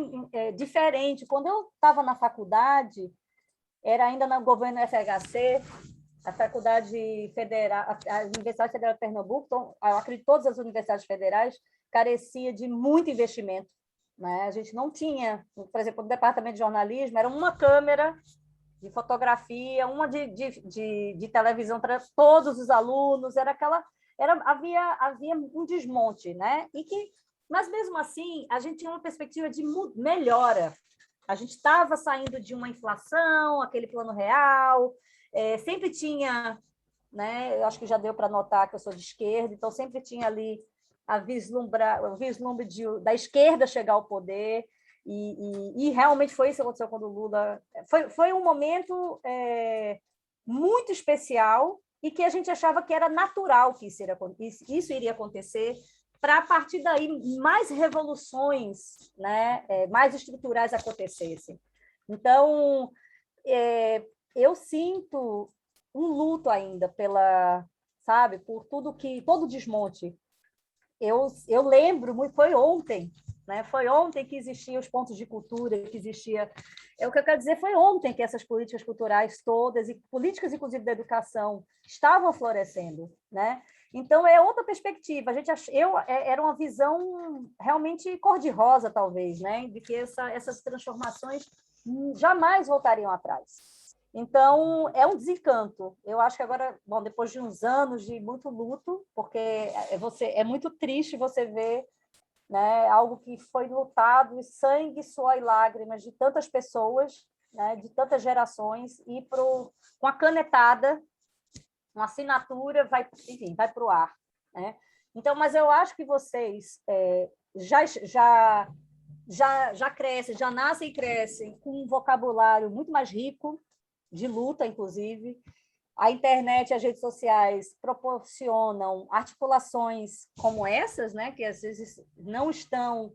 diferente. Quando eu estava na faculdade, era ainda no governo FHC, a Faculdade Federal, a Universidade Federal de Pernambuco, então, eu acredito que todas as universidades federais carecia de muito investimento, né? A gente não tinha, por exemplo, no departamento de jornalismo, era uma câmera de fotografia, uma de televisão para todos os alunos, havia um desmonte, né? Mas mesmo assim, a gente tinha uma perspectiva de melhora. A gente estava saindo de uma inflação, aquele plano real, sempre tinha, né? Eu acho que já deu para notar que eu sou de esquerda, então sempre tinha ali o vislumbre da esquerda chegar ao poder, e realmente foi isso que aconteceu quando o Lula... Foi um momento muito especial e que a gente achava que era natural que isso iria acontecer, para, a partir daí, mais revoluções, né, mais estruturais acontecessem. Então, eu sinto um luto ainda sabe, por todo desmonte. Eu lembro, foi ontem, né? Foi ontem que existiam os pontos de cultura, que existia... O que eu quero dizer, foi ontem que essas políticas culturais todas, e políticas, inclusive, da educação, estavam florescendo, né? Então, é outra perspectiva. Era uma visão realmente cor-de-rosa, talvez, né? De que essas transformações jamais voltariam atrás. Então, é um desencanto. Eu acho que agora, bom, depois de uns anos de muito luto, porque é muito triste você ver, né, algo que foi lutado, e sangue, suor e lágrimas de tantas pessoas, né, de tantas gerações, e com a canetada, uma assinatura, enfim, vai para o ar, né? Então, mas eu acho que vocês já crescem, já nascem e crescem com um vocabulário muito mais rico, de luta, inclusive. A internet e as redes sociais proporcionam articulações como essas, né, que às vezes não estão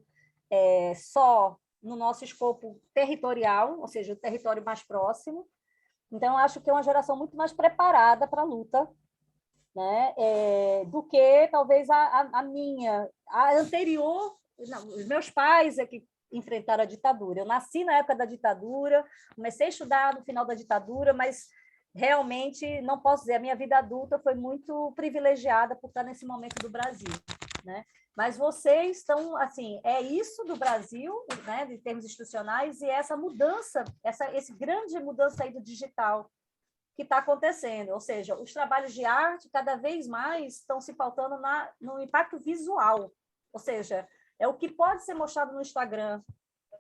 só no nosso escopo territorial, ou seja, o território mais próximo. Então, acho que é uma geração muito mais preparada para a luta, né, do que talvez a minha. A anterior, não, os meus pais é que enfrentaram a ditadura. Eu nasci na época da ditadura, comecei a estudar no final da ditadura, mas realmente, não posso dizer, a minha vida adulta foi muito privilegiada por estar nesse momento do Brasil, né? Mas vocês estão, assim, é isso do Brasil, né, em termos institucionais, e essa mudança, esse grande mudança aí do digital que está acontecendo, ou seja, os trabalhos de arte cada vez mais estão se pautando no impacto visual, ou seja, é o que pode ser mostrado no Instagram,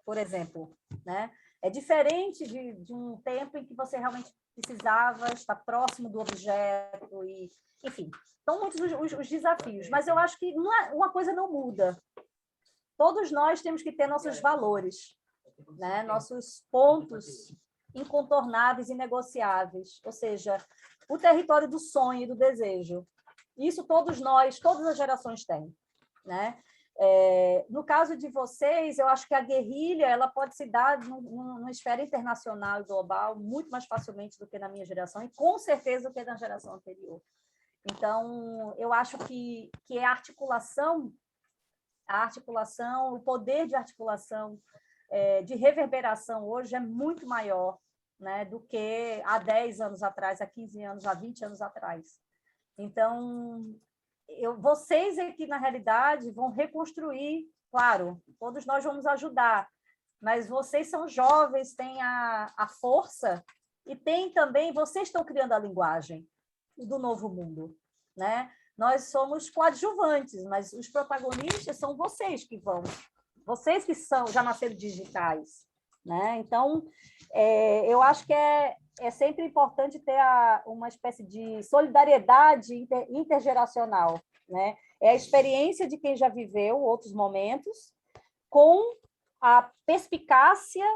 por exemplo, né? É diferente de um tempo em que você realmente precisava estar próximo do objeto e, enfim, são muitos os desafios, mas eu acho que uma coisa não muda. Todos nós temos que ter nossos valores, né? Nossos pontos incontornáveis e negociáveis, ou seja, o território do sonho e do desejo. Isso todos nós, todas as gerações têm, né? No caso de vocês, eu acho que a guerrilha ela pode se dar numa esfera internacional e global muito mais facilmente do que na minha geração e com certeza do que na geração anterior. Então, eu acho que a articulação, o poder de articulação, de reverberação hoje é muito maior, né, do que há 10 anos atrás, há 15 anos, há 20 anos atrás. Então, vocês aqui, na realidade, vão reconstruir, claro, todos nós vamos ajudar, mas vocês são jovens, têm a força e tem também, vocês estão criando a linguagem do novo mundo, né? Nós somos coadjuvantes, mas os protagonistas são vocês que já nasceram digitais, né? Então, eu acho que é sempre importante ter uma espécie de solidariedade intergeracional, né? É a experiência de quem já viveu outros momentos com a perspicácia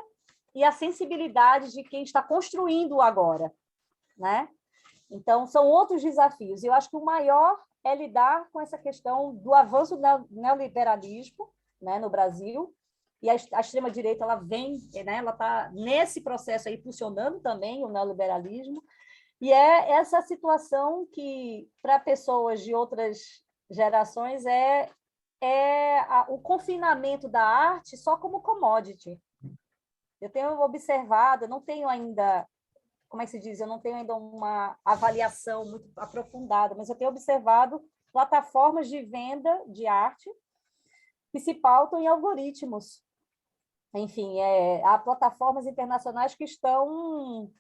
e a sensibilidade de quem está construindo agora, né? Então, são outros desafios. Eu acho que o maior é lidar com essa questão do avanço do neoliberalismo, né, no Brasil, e a extrema-direita ela vem, né, ela está nesse processo aí impulsionando também o neoliberalismo, e é essa situação que, para pessoas de outras gerações, o confinamento da arte só como commodity. Eu tenho observado, não tenho ainda, como é que se diz? Eu não tenho ainda uma avaliação muito aprofundada, mas eu tenho observado plataformas de venda de arte que se pautam em algoritmos. Enfim, há plataformas internacionais que estão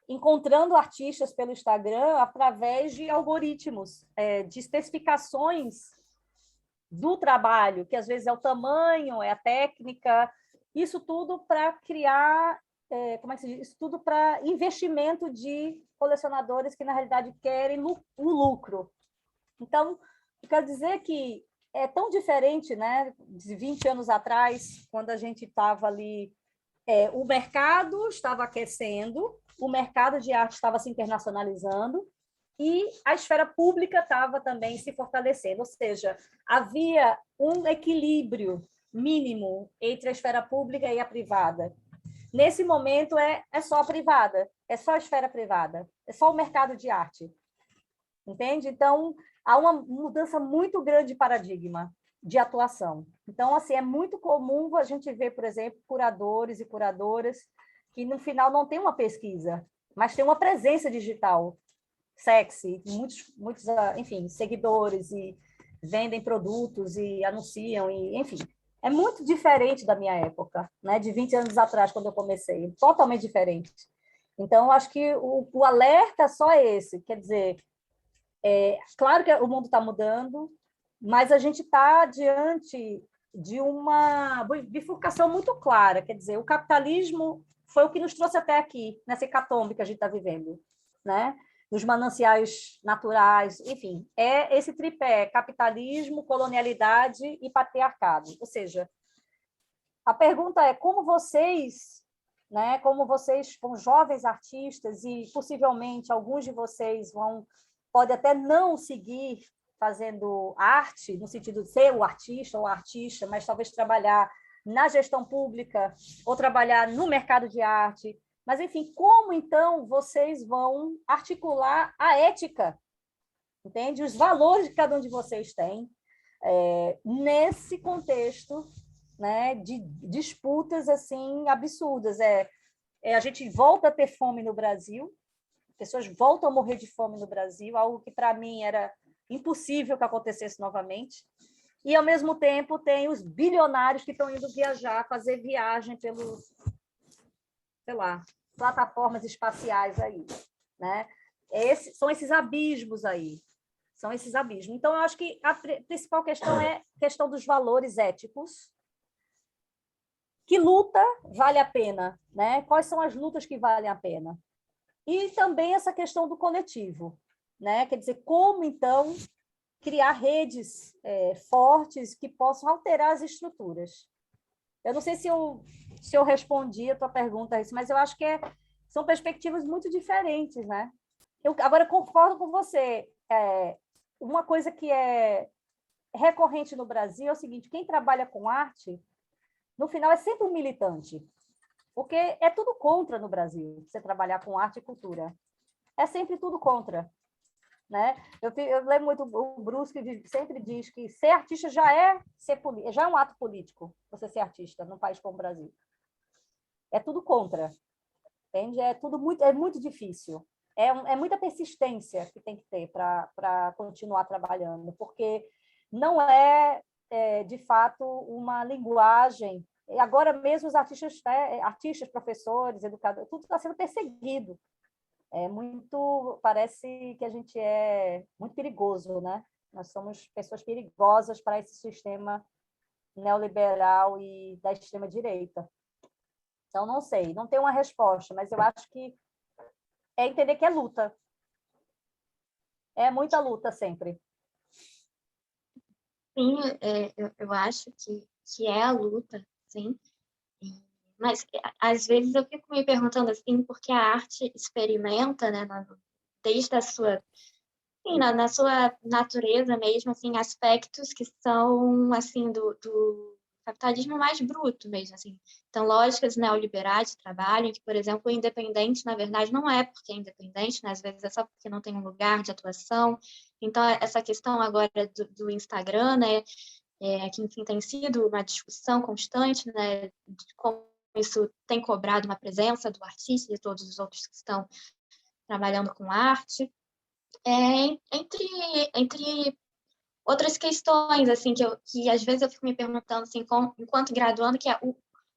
encontrando artistas pelo Instagram através de algoritmos, de especificações do trabalho, que às vezes é o tamanho, é a técnica, isso tudo para criar, como é que se diz? Isso tudo para investimento de colecionadores que, na realidade, querem o lucro. Então, eu quero dizer que é tão diferente, né, de 20 anos atrás, quando a gente estava ali, o mercado estava aquecendo, o mercado de arte estava se internacionalizando e a esfera pública estava também se fortalecendo, ou seja, havia um equilíbrio mínimo entre a esfera pública e a privada. Nesse momento, é só a privada, é só a esfera privada, é só o mercado de arte. Entende? Então, há uma mudança muito grande de paradigma de atuação. Então, assim, é muito comum a gente ver, por exemplo, curadores e curadoras que, no final, não tem uma pesquisa, mas tem uma presença digital sexy, muitos, enfim, seguidores e vendem produtos e anunciam, e, enfim. É muito diferente da minha época, né? De 20 anos atrás, quando eu comecei. Totalmente diferente. Então, acho que o alerta só é esse, quer dizer, claro que o mundo está mudando, mas a gente está diante de uma bifurcação muito clara. Quer dizer, o capitalismo foi o que nos trouxe até aqui, nessa hecatombe que a gente está vivendo, né? Nos mananciais naturais, enfim, é esse tripé: capitalismo, colonialidade e patriarcado. Ou seja, a pergunta é como vocês, né, como jovens artistas, e possivelmente alguns de vocês pode até não seguir fazendo arte, no sentido de ser o artista ou a artista, mas talvez trabalhar na gestão pública ou trabalhar no mercado de arte. Mas, enfim, como, então, vocês vão articular a ética, entende? Os valores que cada um de vocês tem nesse contexto, né, de disputas assim absurdas. A gente volta a ter fome no Brasil, pessoas voltam a morrer de fome no Brasil, algo que para mim era impossível que acontecesse novamente. E, ao mesmo tempo, tem os bilionários que estão indo viajar, fazer viagem pelos, sei lá, plataformas espaciais aí, né? São esses abismos aí, são esses abismos. Então, eu acho que a principal questão é a questão dos valores éticos. Que luta vale a pena, né? Quais são as lutas que valem a pena? E também essa questão do coletivo, né? Quer dizer, como, então, criar redes fortes que possam alterar as estruturas. Eu não sei se eu respondi a tua pergunta, mas eu acho que são perspectivas muito diferentes, né? Eu agora concordo com você. Uma coisa que é recorrente no Brasil é o seguinte: quem trabalha com arte, no final, é sempre um militante, porque é tudo contra no Brasil, você trabalhar com arte e cultura. É sempre tudo contra. Né? Eu lembro muito, o Brusque sempre diz que ser artista já é um ato político, você ser artista num país como o Brasil. É tudo contra, entende? É muito difícil. É muita persistência que tem que ter para continuar trabalhando, porque não de fato, uma linguagem. Agora mesmo os artistas, professores, educadores, tudo está sendo perseguido. Parece que a gente é muito perigoso, né? Nós somos pessoas perigosas para esse sistema neoliberal e da extrema-direita. Então, não sei, não tenho uma resposta, mas eu acho que é entender que é luta. É muita luta sempre. Sim, eu acho que é a luta, sim. Mas, às vezes, eu fico me perguntando assim, porque a arte experimenta, né, desde a sua, sim, na sua natureza mesmo, assim, aspectos que são, assim, do capitalismo mais bruto mesmo, assim. Então, lógicas neoliberais de trabalho, que, por exemplo, o independente, na verdade, não é porque é independente, né, às vezes é só porque não tem um lugar de atuação. Então, essa questão agora do Instagram, né, que, enfim, tem sido uma discussão constante, né, de como isso tem cobrado uma presença do artista e de todos os outros que estão trabalhando com arte, entre outras questões, assim, que às vezes eu fico me perguntando, assim, enquanto graduando, que é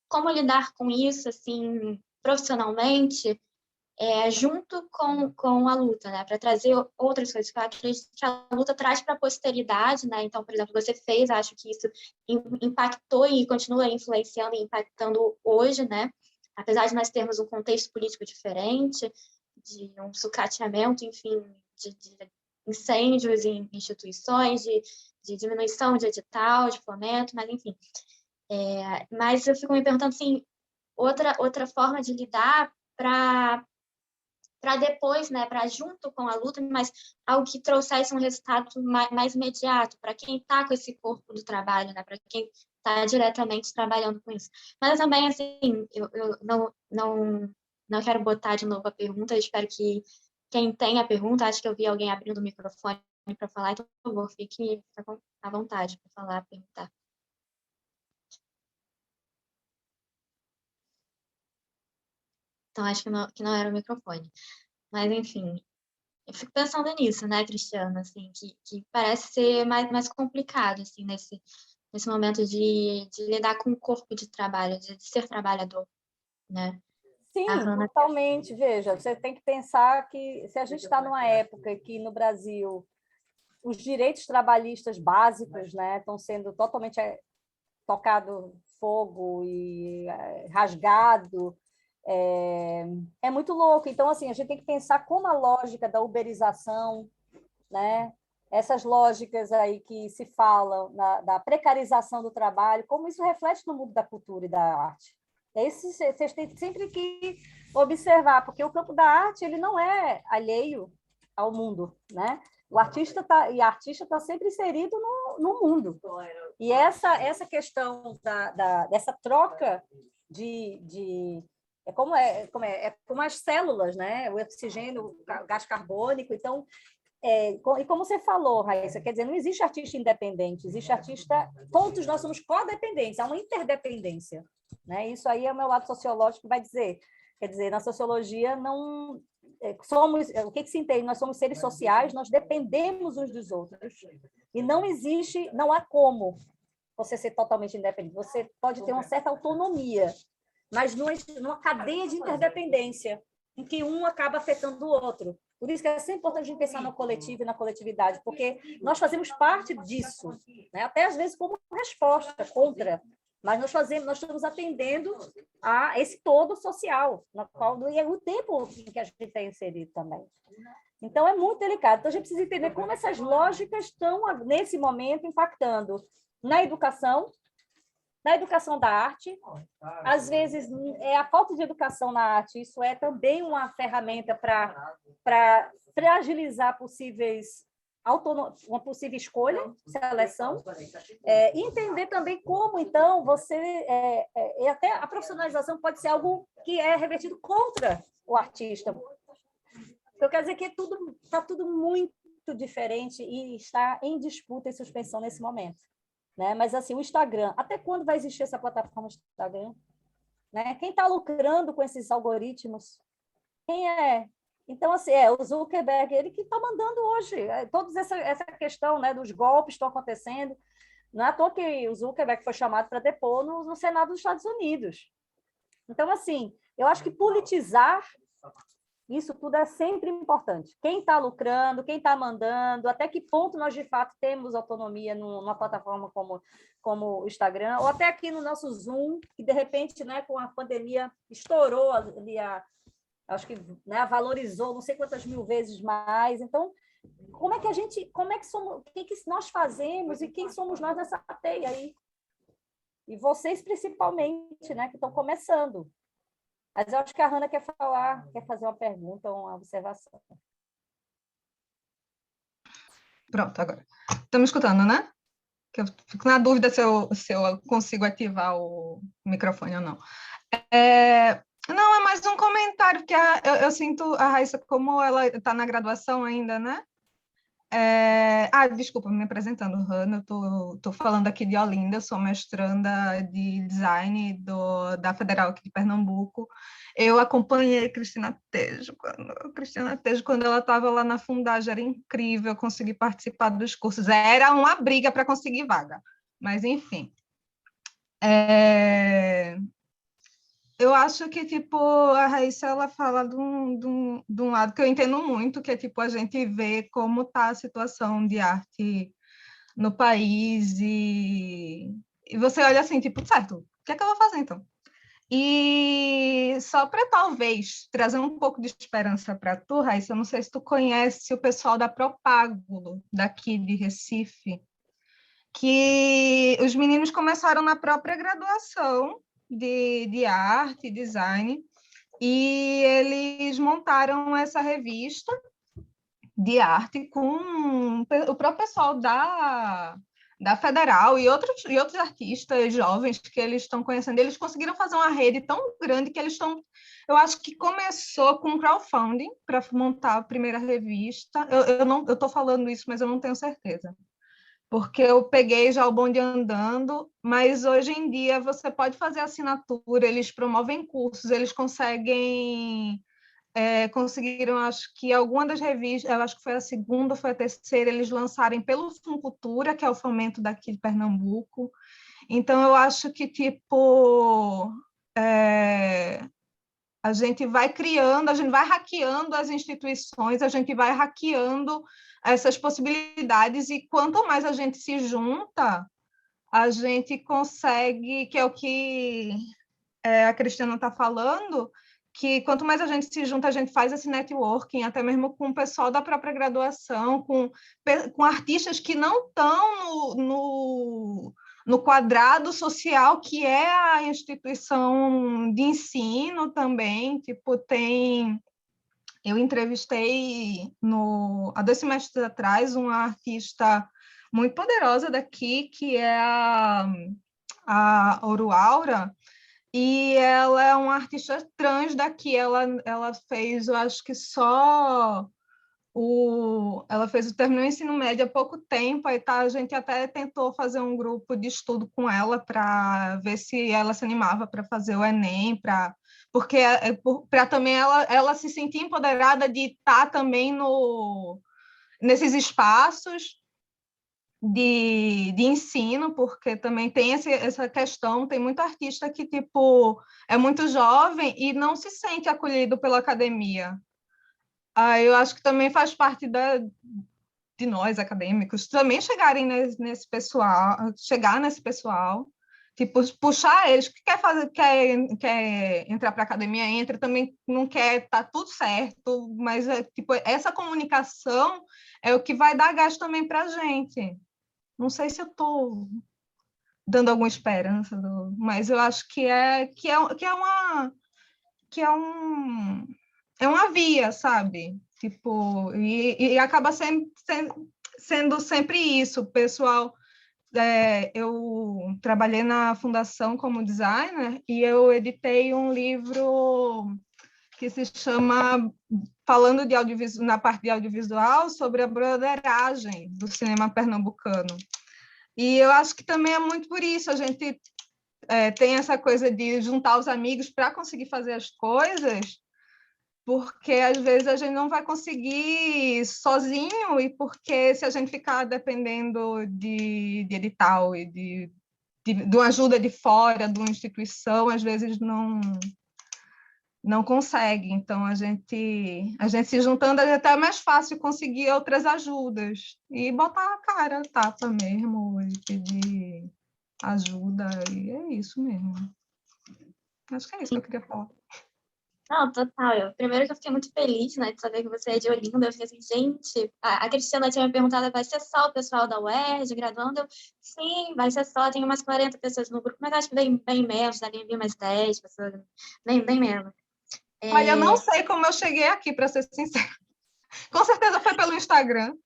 como lidar com isso, assim, profissionalmente, junto com a luta, né? Para trazer outras coisas que eu acredito que a luta traz para a posteridade, né? Então, por exemplo, você fez, acho que isso impactou e continua influenciando e impactando hoje, né? Apesar de nós termos um contexto político diferente, de um sucateamento, enfim, de incêndios em instituições, de diminuição de edital, de fomento, mas enfim. Mas eu fico me perguntando, assim, outra forma de lidar para depois, né, para junto com a luta, mas algo que trouxesse um resultado mais imediato para quem está com esse corpo do trabalho, né, para quem está diretamente trabalhando com isso. Mas também, assim, eu não quero botar de novo a pergunta, eu espero que quem tem a pergunta, acho que eu vi alguém abrindo o microfone para falar, então, por favor, fique à vontade para falar, perguntar. Então, acho que não era o microfone. Mas, enfim, eu fico pensando nisso, né, Cristiano, assim, que parece ser mais complicado, assim, nesse momento de lidar com o corpo de trabalho, de ser trabalhador, né? Sim, totalmente. Veja, você tem que pensar que se a gente está numa época que no Brasil os direitos trabalhistas básicos, né, estão sendo totalmente tocado fogo e rasgado, é muito louco. Então, assim, a gente tem que pensar como a lógica da uberização, né, essas lógicas aí que se falam da precarização do trabalho, como isso reflete no mundo da cultura e da arte. Vocês têm sempre que observar, porque o campo da arte ele não é alheio ao mundo, né? O artista está sempre inserido no mundo. E essa questão dessa troca é como as células, né? O oxigênio, o gás carbônico. Então, e como você falou, Raíssa, quer dizer, não existe artista independente, existe artista. Todos nós somos codependentes, há uma interdependência. Né? Isso aí é o meu lado sociológico que vai dizer. Quer dizer, na sociologia, não, o que se entende? Nós somos seres sociais, nós dependemos uns dos outros. E não há como você ser totalmente independente. Você pode ter uma certa autonomia, mas numa cadeia de interdependência, em que um acaba afetando o outro. Por isso que é sempre importante a gente pensar no coletivo e na coletividade, porque nós fazemos parte disso, né? Até às vezes como resposta contra, mas nós estamos atendendo a esse todo social, no qual e é o tempo em que a gente está inserido também. Então, é muito delicado. Então, a gente precisa entender como essas lógicas estão, nesse momento, impactando na educação da arte. Às vezes, é a falta de educação na arte, isso é também uma ferramenta para fragilizar uma possível escolha, seleção, e entender também como, então, e até a profissionalização pode ser algo que é revertido contra o artista. Eu quero dizer que está tudo muito diferente e está em disputa e suspensão nesse momento. Né? Mas, assim, o Instagram, até quando vai existir essa plataforma Instagram? Né? Quem está lucrando com esses algoritmos? Quem é? Então, assim, o Zuckerberg, ele que está mandando hoje. Toda essa questão, né, dos golpes estão acontecendo. Não é à toa que o Zuckerberg foi chamado para depor no Senado dos Estados Unidos. Então, assim, eu acho que politizar isso tudo é sempre importante. Quem está lucrando, quem está mandando, até que ponto nós, de fato, temos autonomia numa plataforma como o Instagram, ou até aqui no nosso Zoom, que, de repente, né, com a pandemia, estourou ali acho que, né, valorizou não sei quantas mil vezes mais. Então, como é que somos, o que nós fazemos e quem somos nós nessa teia aí? E vocês, principalmente, né, que estão começando. Mas eu acho que a Hannah quer fazer uma pergunta ou uma observação. Pronto, agora. Estão me escutando, né? Que eu fico na dúvida se eu consigo ativar o microfone ou não. Não, é mais um comentário, porque eu sinto a Raíssa, como ela está na graduação ainda, né? Desculpa, me apresentando, Hannah, eu estou falando aqui de Olinda, sou mestranda de design da Federal aqui de Pernambuco. Eu acompanhei Cristina Tejo, quando ela estava lá na Fundagem, era incrível, eu consegui participar dos cursos, era uma briga para conseguir vaga, mas enfim. Eu acho que, tipo, a Raíssa, ela fala de um lado que eu entendo muito, que é, tipo, a gente vê como está a situação de arte no país e você olha assim, tipo, certo, o que é que eu vou fazer, então? E só para, talvez, trazer um pouco de esperança para tu, Raíssa, eu não sei se tu conhece o pessoal da Propágulo, daqui de Recife, que os meninos começaram na própria graduação de arte e design, e eles montaram essa revista de arte com o próprio pessoal da Federal e outros artistas jovens que eles estão conhecendo. Eles conseguiram fazer uma rede tão grande que eles estão... Eu acho que começou com crowdfunding para montar a primeira revista. Eu estou falando isso, mas eu não tenho certeza, porque eu peguei já o bonde andando, mas hoje em dia você pode fazer assinatura, eles promovem cursos, eles conseguiram, acho que alguma das revistas, eu acho que foi a segunda ou foi a terceira, eles lançarem pelo Funcultura, que é o fomento daqui de Pernambuco. Então, eu acho que, tipo, a gente vai criando, a gente vai hackeando as instituições, a gente vai hackeando essas possibilidades, e quanto mais a gente se junta, a gente consegue, que é o que a Cristiana está falando, que quanto mais a gente se junta, a gente faz esse networking, até mesmo com o pessoal da própria graduação, com artistas que não estão no quadrado social que é a instituição de ensino também. Tipo, eu entrevistei há 2 semestres atrás uma artista muito poderosa daqui, que é a Oruaura, e ela é uma artista trans daqui. Ela fez, eu acho que só ela terminou o ensino médio há pouco tempo, aí a gente até tentou fazer um grupo de estudo com ela para ver se ela se animava para fazer o Enem, para porque para também ela se sentir empoderada de estar também nesses espaços de ensino, porque também tem essa questão, tem muito artista que, tipo, é muito jovem e não se sente acolhido pela academia. Eu acho que também faz parte de nós, acadêmicos, também chegarem nesse pessoal, chegar nesse pessoal, tipo, puxar eles, que quer fazer, quer entrar para a academia, entra, também não quer, tá tudo certo, mas tipo, essa comunicação é o que vai dar gás também para a gente. Não sei se eu estou dando alguma esperança, mas eu acho é uma via, sabe? Tipo, e acaba sendo sempre isso, pessoal. Eu trabalhei na fundação como designer e eu editei um livro que se chama falando de audiovisual, na parte de audiovisual, sobre a broderagem do cinema pernambucano. E eu acho que também é muito por isso, a gente tem essa coisa de juntar os amigos para conseguir fazer as coisas, porque às vezes a gente não vai conseguir sozinho, e porque se a gente ficar dependendo de edital e de uma ajuda de fora, de uma instituição, às vezes não consegue. Então, a gente se juntando é até mais fácil conseguir outras ajudas e botar a cara, a tapa mesmo, e pedir ajuda, e é isso mesmo. Acho que é isso que eu queria falar. Não, total. Primeiro que eu fiquei muito feliz, né, de saber que você é de Olinda. Eu fiquei assim, gente, a Cristiana tinha me perguntado, vai ser só o pessoal da UERJ graduando? Sim, vai ser só, tem umas 40 pessoas no grupo, mas acho que bem menos, devem vir umas 10 pessoas, bem menos. Olha, eu não sei como eu cheguei aqui, para ser sincera. Com certeza foi pelo Instagram,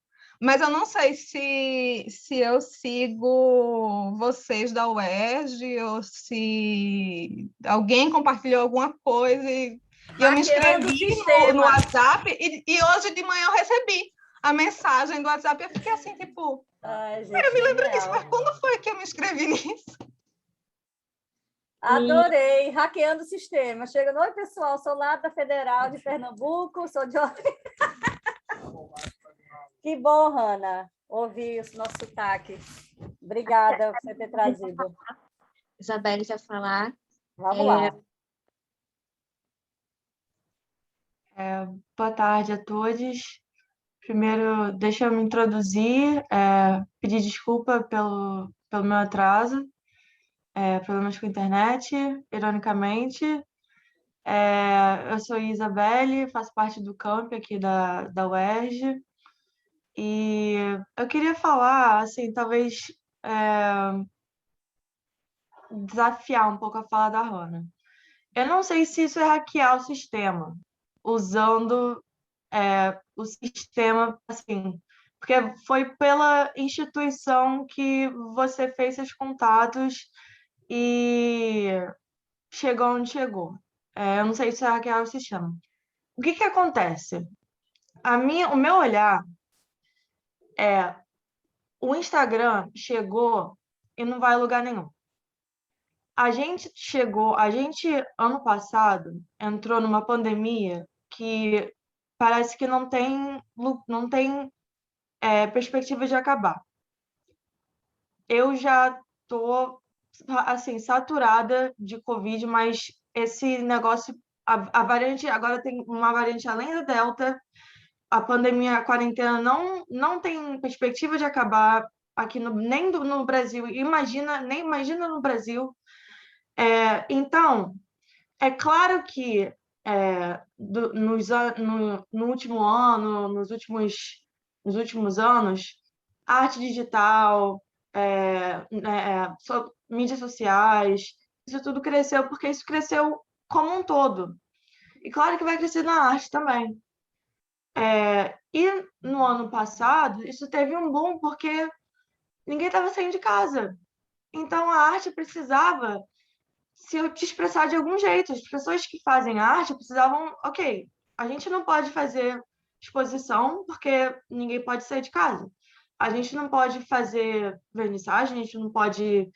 mas eu não sei se eu sigo vocês da UERJ ou se alguém compartilhou alguma coisa e eu me inscrevi no WhatsApp e hoje de manhã eu recebi a mensagem do WhatsApp e eu fiquei assim, tipo... Ai, gente, eu me lembro disso, mas quando foi que eu me inscrevi nisso? Adorei, hackeando o sistema. Chega, oi, pessoal, sou lá da Federal de Pernambuco, sou de... Que bom, Hanna, ouvir o nosso sotaque. Obrigada por você ter trazido. Isabelle quer falar. Vamos lá. Boa tarde a todos. Primeiro, deixa eu me introduzir, pedir desculpa pelo meu atraso, problemas com a internet, ironicamente. Eu sou Isabelle, faço parte do camp aqui da UERJ, e eu queria falar, assim, talvez desafiar um pouco a fala da Hanna. Eu não sei se isso é hackear o sistema, usando o sistema, assim, porque foi pela instituição que você fez seus contatos e chegou onde chegou. Eu não sei se é hackear o sistema. O que acontece? O meu olhar é o Instagram chegou e não vai a lugar nenhum. A gente ano passado, entrou numa pandemia que parece que não tem perspectiva de acabar. Eu já tô, assim, saturada de Covid, mas esse negócio, a variante, agora tem uma variante além da Delta, a pandemia, a quarentena não tem perspectiva de acabar aqui nem no Brasil, nem imagina no Brasil. Então, é claro que no último ano, nos últimos anos, arte digital, mídias sociais, isso tudo cresceu, porque isso cresceu como um todo. E claro que vai crescer na arte também. E no ano passado, isso teve um boom, porque ninguém estava saindo de casa. Então, a arte precisava se expressar de algum jeito. As pessoas que fazem arte precisavam, ok, a gente não pode fazer exposição porque ninguém pode sair de casa. A gente não pode fazer vernissagem, a gente não pode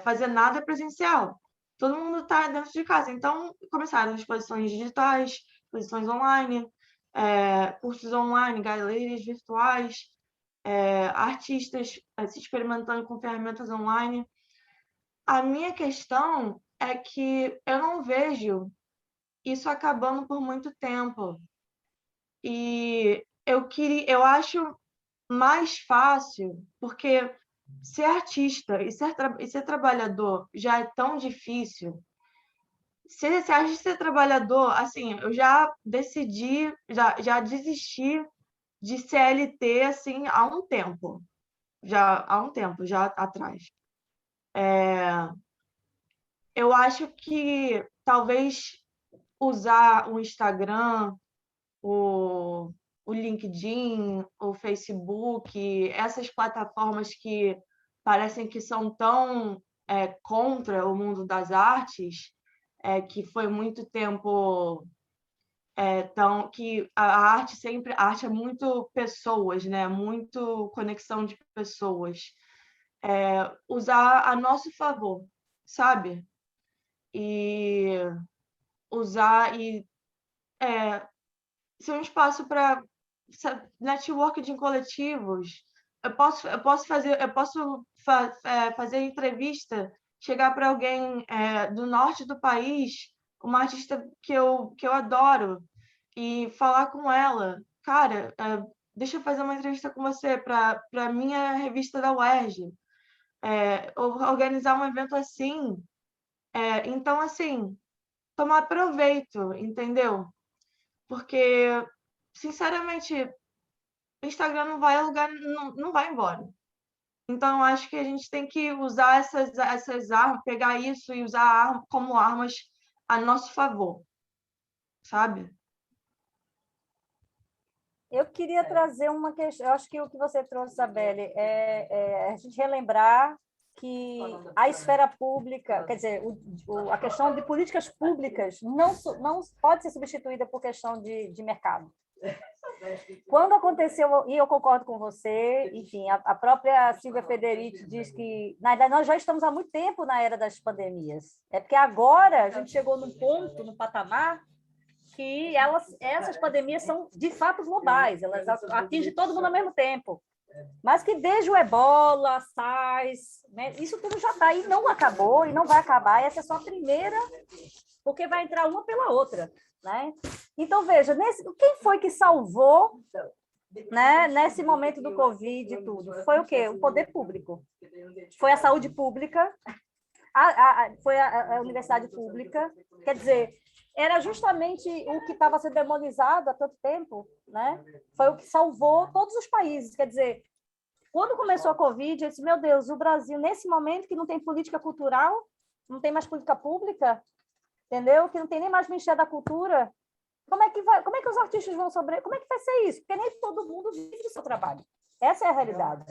fazer nada presencial. todo mundo está dentro de casa. Então, começaram exposições digitais, exposições online, cursos online, galerias virtuais, artistas se experimentando com ferramentas online. A minha questão é que eu não vejo isso acabando por muito tempo. E eu acho mais fácil, porque ser artista e ser trabalhador já é tão difícil. Ser artista e ser trabalhador, assim, eu já decidi, já desisti de CLT, assim, há um tempo. Já atrás. Eu acho que talvez usar o Instagram, o LinkedIn, o Facebook, essas plataformas que parecem que são tão contra o mundo das artes, que foi muito tempo que a arte é muito pessoas, né? Muito conexão de pessoas. Usar a nosso favor, sabe? E usar ser um espaço para networking coletivos. Fazer entrevista, chegar para alguém do norte do país, uma artista que eu adoro, e falar com ela, cara, deixa eu fazer uma entrevista com você para a minha revista da UERJ, organizar um evento assim. Então, assim, tomar proveito, entendeu? Porque, sinceramente, o Instagram não vai a lugar, não vai embora. Então, acho que a gente tem que usar essas armas, pegar isso e usar como armas a nosso favor, sabe? Eu queria trazer uma questão, eu acho que o que você trouxe, Isabelle, é a gente relembrar que a esfera pública, quer dizer, a questão de políticas públicas não pode ser substituída por questão de mercado. Quando aconteceu, e eu concordo com você, enfim, a própria Silvia Federici diz que, na verdade, nós já estamos há muito tempo na era das pandemias. É porque agora a gente chegou num ponto, num patamar, que essas pandemias são, de fato, globais, elas atingem todo mundo ao mesmo tempo. Mas que desde o Ebola, SARS, né, isso tudo já está aí, não acabou e não vai acabar, essa é só a primeira, porque vai entrar uma pela outra. Né? Então, veja, quem foi que salvou, né, nesse momento do Covid e tudo? Foi o quê? O poder público. Foi a saúde pública, foi a universidade pública. Quer dizer, era justamente o que estava sendo demonizado há tanto tempo, né? Foi o que salvou todos os países. Quer dizer, quando começou a Covid, eu disse, meu Deus, o Brasil, nesse momento que não tem política cultural, não tem mais política pública, entendeu? Que não tem nem mais Ministério da Cultura. Como é que os artistas vão sobreviver? Como é que vai ser isso? Porque nem todo mundo vive do seu trabalho. Essa é a realidade.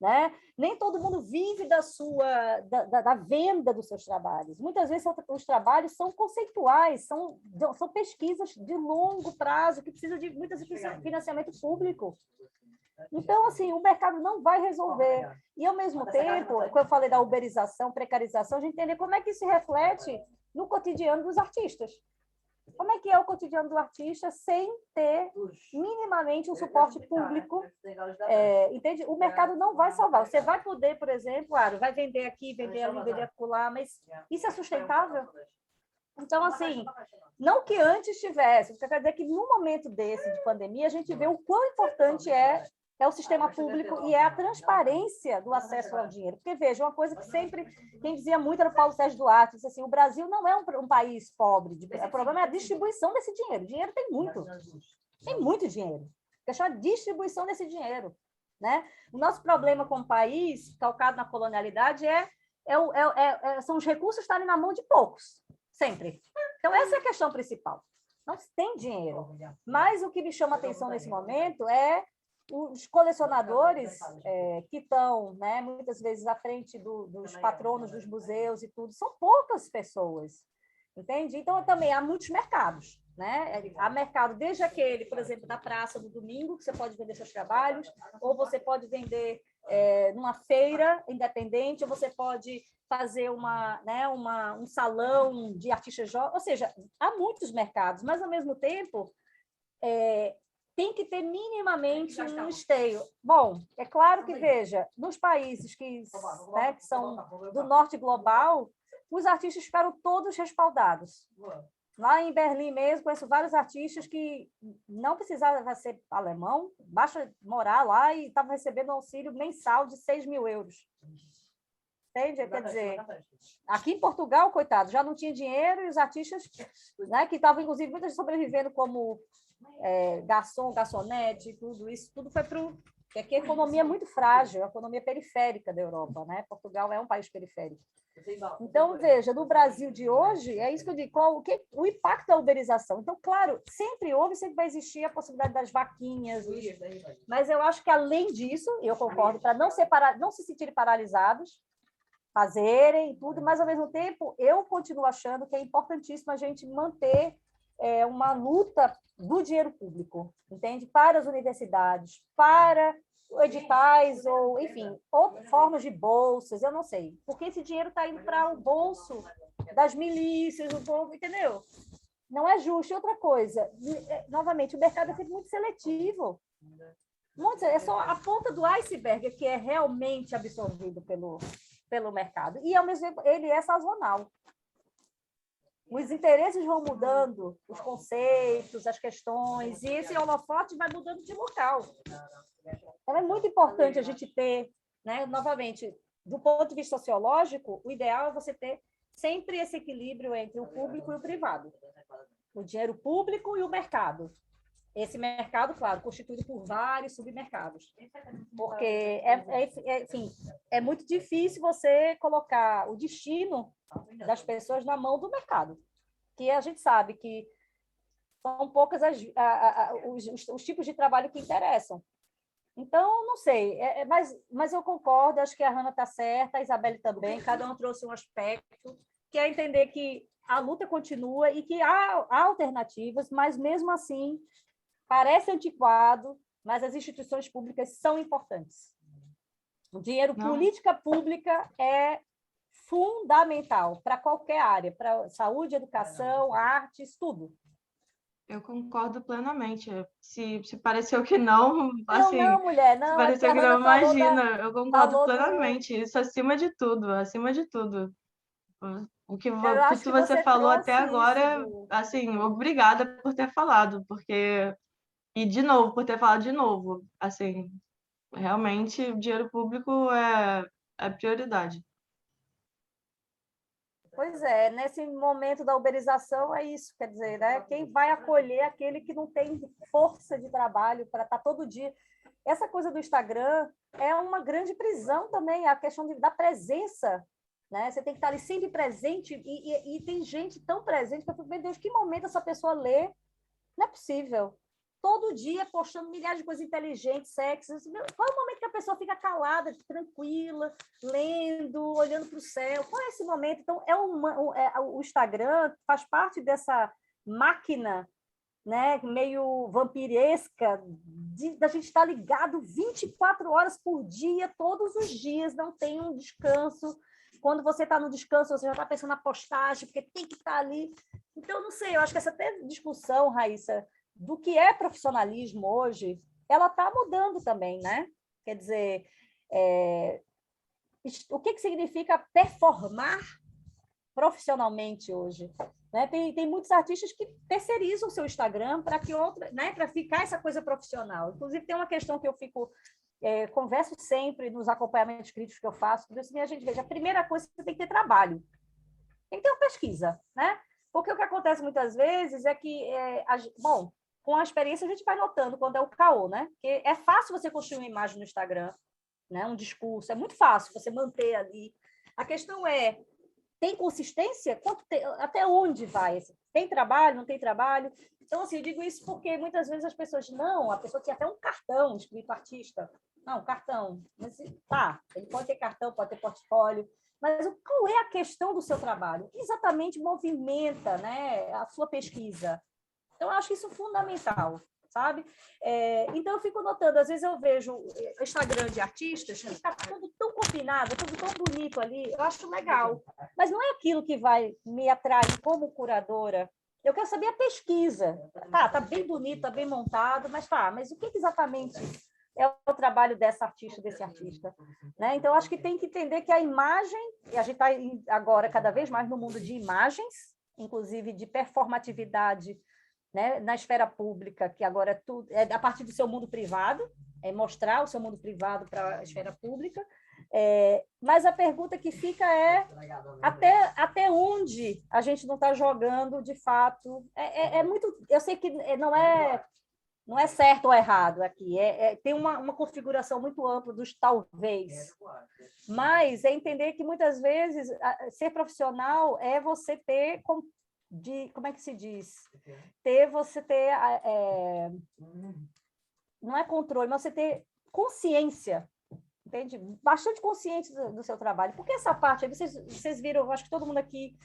Né? Nem todo mundo vive da venda dos seus trabalhos. Muitas vezes os trabalhos são conceituais, são pesquisas de longo prazo, que precisam de muitas vezes financiamento público. Então, assim, o mercado não vai resolver. E, ao mesmo tempo, quando eu falei da uberização, precarização, a gente entender como é que isso se reflete no cotidiano dos artistas. Como é que é o cotidiano do artista sem ter minimamente um suporte público? Entende? O mercado não vai salvar. Você vai poder, por exemplo, claro, vai vender aqui, vender ali, vender acolá, mas isso é sustentável? Então, assim, não que antes tivesse, isso quer dizer que no momento desse de pandemia, a gente vê o quão importante é o sistema público e é a transparência do acesso ao dinheiro. Porque, veja, uma coisa que sempre, quem dizia muito era o Paulo Sérgio Duarte, disse assim, o Brasil não é um país pobre, o problema é a distribuição desse dinheiro. O dinheiro tem muito dinheiro. A questão é a distribuição desse dinheiro. Né? O nosso problema como país, calcado na colonialidade, são os recursos estarem na mão de poucos, sempre. Então, essa é a questão principal. Não se tem dinheiro. Mas o que me chama a atenção nesse momento é os colecionadores que estão, né, muitas vezes à frente dos patronos dos museus e tudo, são poucas pessoas, entende? Então, também há muitos mercados, né? Há mercado desde aquele, por exemplo, da praça do domingo, que você pode vender seus trabalhos, ou você pode vender numa feira independente, ou você pode fazer um salão de artistas jovens, ou seja, há muitos mercados, mas, ao mesmo tempo, tem que ter minimamente um esteio. Bom, é claro que, veja, nos países que são do norte global, os artistas ficaram todos respaldados. Lá em Berlim mesmo, conheço vários artistas que não precisavam ser alemão, basta morar lá e estavam recebendo um auxílio mensal de 6.000 euros. Entende? Quer dizer, aqui em Portugal, coitado, já não tinha dinheiro e os artistas, que estavam, inclusive, muitas sobrevivendo como garçom, garçonete, tudo isso, tudo foi para o... Porque aqui a economia é muito frágil, a economia periférica da Europa, né? Portugal é um país periférico. Então, veja, no Brasil de hoje, é isso que eu digo, o impacto da uberização. Então, claro, sempre vai existir a possibilidade das vaquinhas, mas eu acho que, além disso, eu concordo, para não se sentirem paralisados, fazerem tudo, mas, ao mesmo tempo, eu continuo achando que é importantíssimo a gente manter uma luta do dinheiro público, entende? Para as universidades, para editais, ou, enfim, ou formas de bolsas, eu não sei. Porque esse dinheiro está indo para o bolso das milícias, do povo, entendeu? Não é justo. E outra coisa, novamente, o mercado é sempre muito seletivo. É só a ponta do iceberg que é realmente absorvido pelo mercado. E, ao mesmo tempo, ele é sazonal. Os interesses vão mudando, os conceitos, as questões, e esse holofote vai mudando de local. Então, é muito importante a gente ter, novamente, do ponto de vista sociológico, o ideal é você ter sempre esse equilíbrio entre o público e o privado. O dinheiro público e o mercado. Esse mercado, claro, constituído por vários submercados. Porque, enfim, é muito difícil você colocar o destino das pessoas na mão do mercado. Que a gente sabe que são poucas os tipos de trabalho que interessam. Então, não sei, mas eu concordo, acho que a Hannah está certa, a Isabelle também, cada um trouxe um aspecto, que é entender que a luta continua e que há alternativas, mas, mesmo assim, parece antiquado, mas as instituições públicas são importantes. O dinheiro, política pública é fundamental para qualquer área, para saúde, educação, artes, tudo. Eu concordo plenamente. Se pareceu que não, assim, não, mulher, não. Se pareceu que não, imagina, eu concordo plenamente. Isso acima de tudo, acima de tudo. O que você falou até agora, assim, obrigada por ter falado, porque... E, de novo, por ter falado de novo, assim, realmente o dinheiro público é prioridade. Pois é, nesse momento da uberização é isso, quer dizer, quem vai acolher aquele que não tem força de trabalho para estar todo dia. Essa coisa do Instagram é uma grande prisão também, a questão da presença, né? Você tem que estar ali sempre presente e tem gente tão presente que eu fico, meu Deus, que momento essa pessoa lê? Não é possível. Todo dia postando milhares de coisas inteligentes, sexys. Qual é o momento que a pessoa fica calada, tranquila, lendo, olhando para o céu? Qual é esse momento? Então, o Instagram faz parte dessa máquina, né, meio vampiresca, da gente estar ligado 24 horas por dia, todos os dias, não tem um descanso. Quando você está no descanso, você já está pensando na postagem, porque tem que estar ali. Então, não sei, eu acho que essa até discussão, Raíssa, do que é profissionalismo hoje, ela está mudando também, né? Quer dizer, o que significa performar profissionalmente hoje? Né? Tem muitos artistas que terceirizam o seu Instagram para ficar essa coisa profissional. Inclusive, tem uma questão que eu converso sempre nos acompanhamentos críticos que eu faço, que assim, a gente veja, a primeira coisa é que você tem que ter trabalho. Tem que ter uma pesquisa, né? Porque o que acontece muitas vezes é que, com a experiência a gente vai notando quando é o caô, né? Porque é fácil você construir uma imagem no Instagram, né? Um discurso, é muito fácil você manter ali. A questão é, tem consistência? Até onde vai? Tem trabalho, não tem trabalho? Então, assim, eu digo isso porque muitas vezes as pessoas, a pessoa tinha até um cartão escrito artista. Não, cartão. Mas, ele pode ter cartão, pode ter portfólio, mas qual é a questão do seu trabalho? Exatamente movimenta, né, a sua pesquisa. Então, eu acho isso fundamental. sabe? Então, eu fico notando, às vezes eu vejo o Instagram de artistas, que está tudo tão combinado, tudo tão bonito ali, eu acho legal, mas não é aquilo que vai me atrair como curadora. Eu quero saber a pesquisa. Tá bem bonito, tá bem montado, mas o que exatamente é o trabalho dessa artista, desse artista, né? Então, acho que tem que entender que a imagem, e a gente está agora cada vez mais no mundo de imagens, inclusive de performatividade, né, na esfera pública, que agora tudo é a partir do seu mundo privado, é mostrar o seu mundo privado para a esfera pública. Mas a pergunta que fica é até onde a gente não está jogando de fato. Muito, eu sei que não é certo ou errado aqui, tem uma configuração muito ampla dos talvez, mas é entender que muitas vezes ser profissional é você ter, como é que se diz? Você ter, não é controle, mas você ter consciência, entende? Bastante consciente do seu trabalho, porque essa parte, aí vocês viram, acho que todo mundo aqui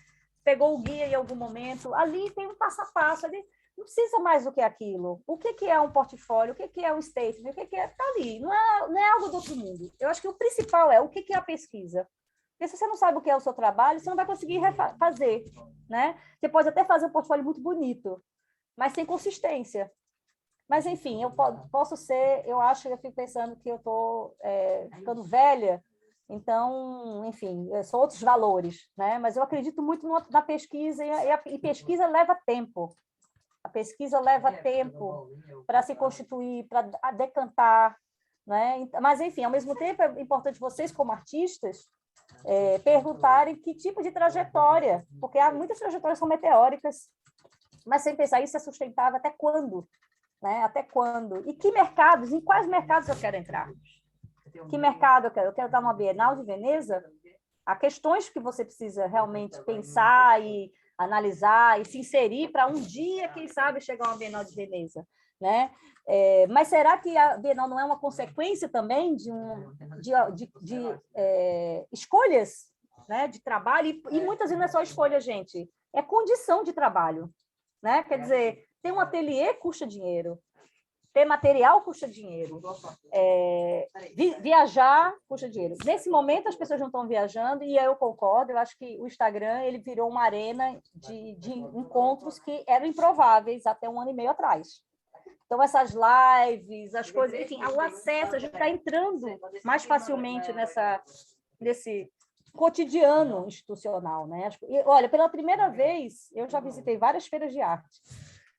pegou o guia em algum momento, ali tem um passo a passo, ali não precisa mais do que aquilo. O que é um portfólio? O que é um statement? O que é? Está ali. Não é algo do outro mundo. Eu acho que o principal é o que é a pesquisa. Porque se você não sabe o que é o seu trabalho, você não vai conseguir fazer, né? Você pode até fazer um portfólio muito bonito, mas sem consistência. Mas, enfim, eu posso ser... Eu acho que eu fico pensando que eu estou ficando velha, então, enfim, são outros valores, né? Mas eu acredito muito na pesquisa, e pesquisa leva tempo. A pesquisa leva tempo para se constituir, para decantar, né? Mas, enfim, ao mesmo tempo, é importante vocês, como artistas, perguntarem que tipo de trajetória, porque há muitas trajetórias são meteóricas, mas sem pensar isso é sustentável até quando, né? Até quando? E que mercados, em quais mercados eu quero entrar? Que mercado eu quero? Eu quero estar numa Bienal de Veneza? Há questões que você precisa realmente pensar e analisar e se inserir para um dia, quem sabe, chegar a uma Bienal de Veneza, né? Mas será que a Bienal não é uma consequência também de escolhas, né, de trabalho? E muitas vezes não é só escolha, gente, é condição de trabalho, né? Quer dizer, ter um ateliê custa dinheiro, ter material custa dinheiro, viajar custa dinheiro. Nesse momento, as pessoas não estão viajando, e eu concordo, eu acho que o Instagram ele virou uma arena de encontros que eram improváveis até 1 ano e meio atrás. Então, essas lives, as coisas, enfim, o acesso, a gente está entrando mais facilmente nesse cotidiano institucional, né? E, olha, pela primeira vez, eu já visitei várias feiras de arte,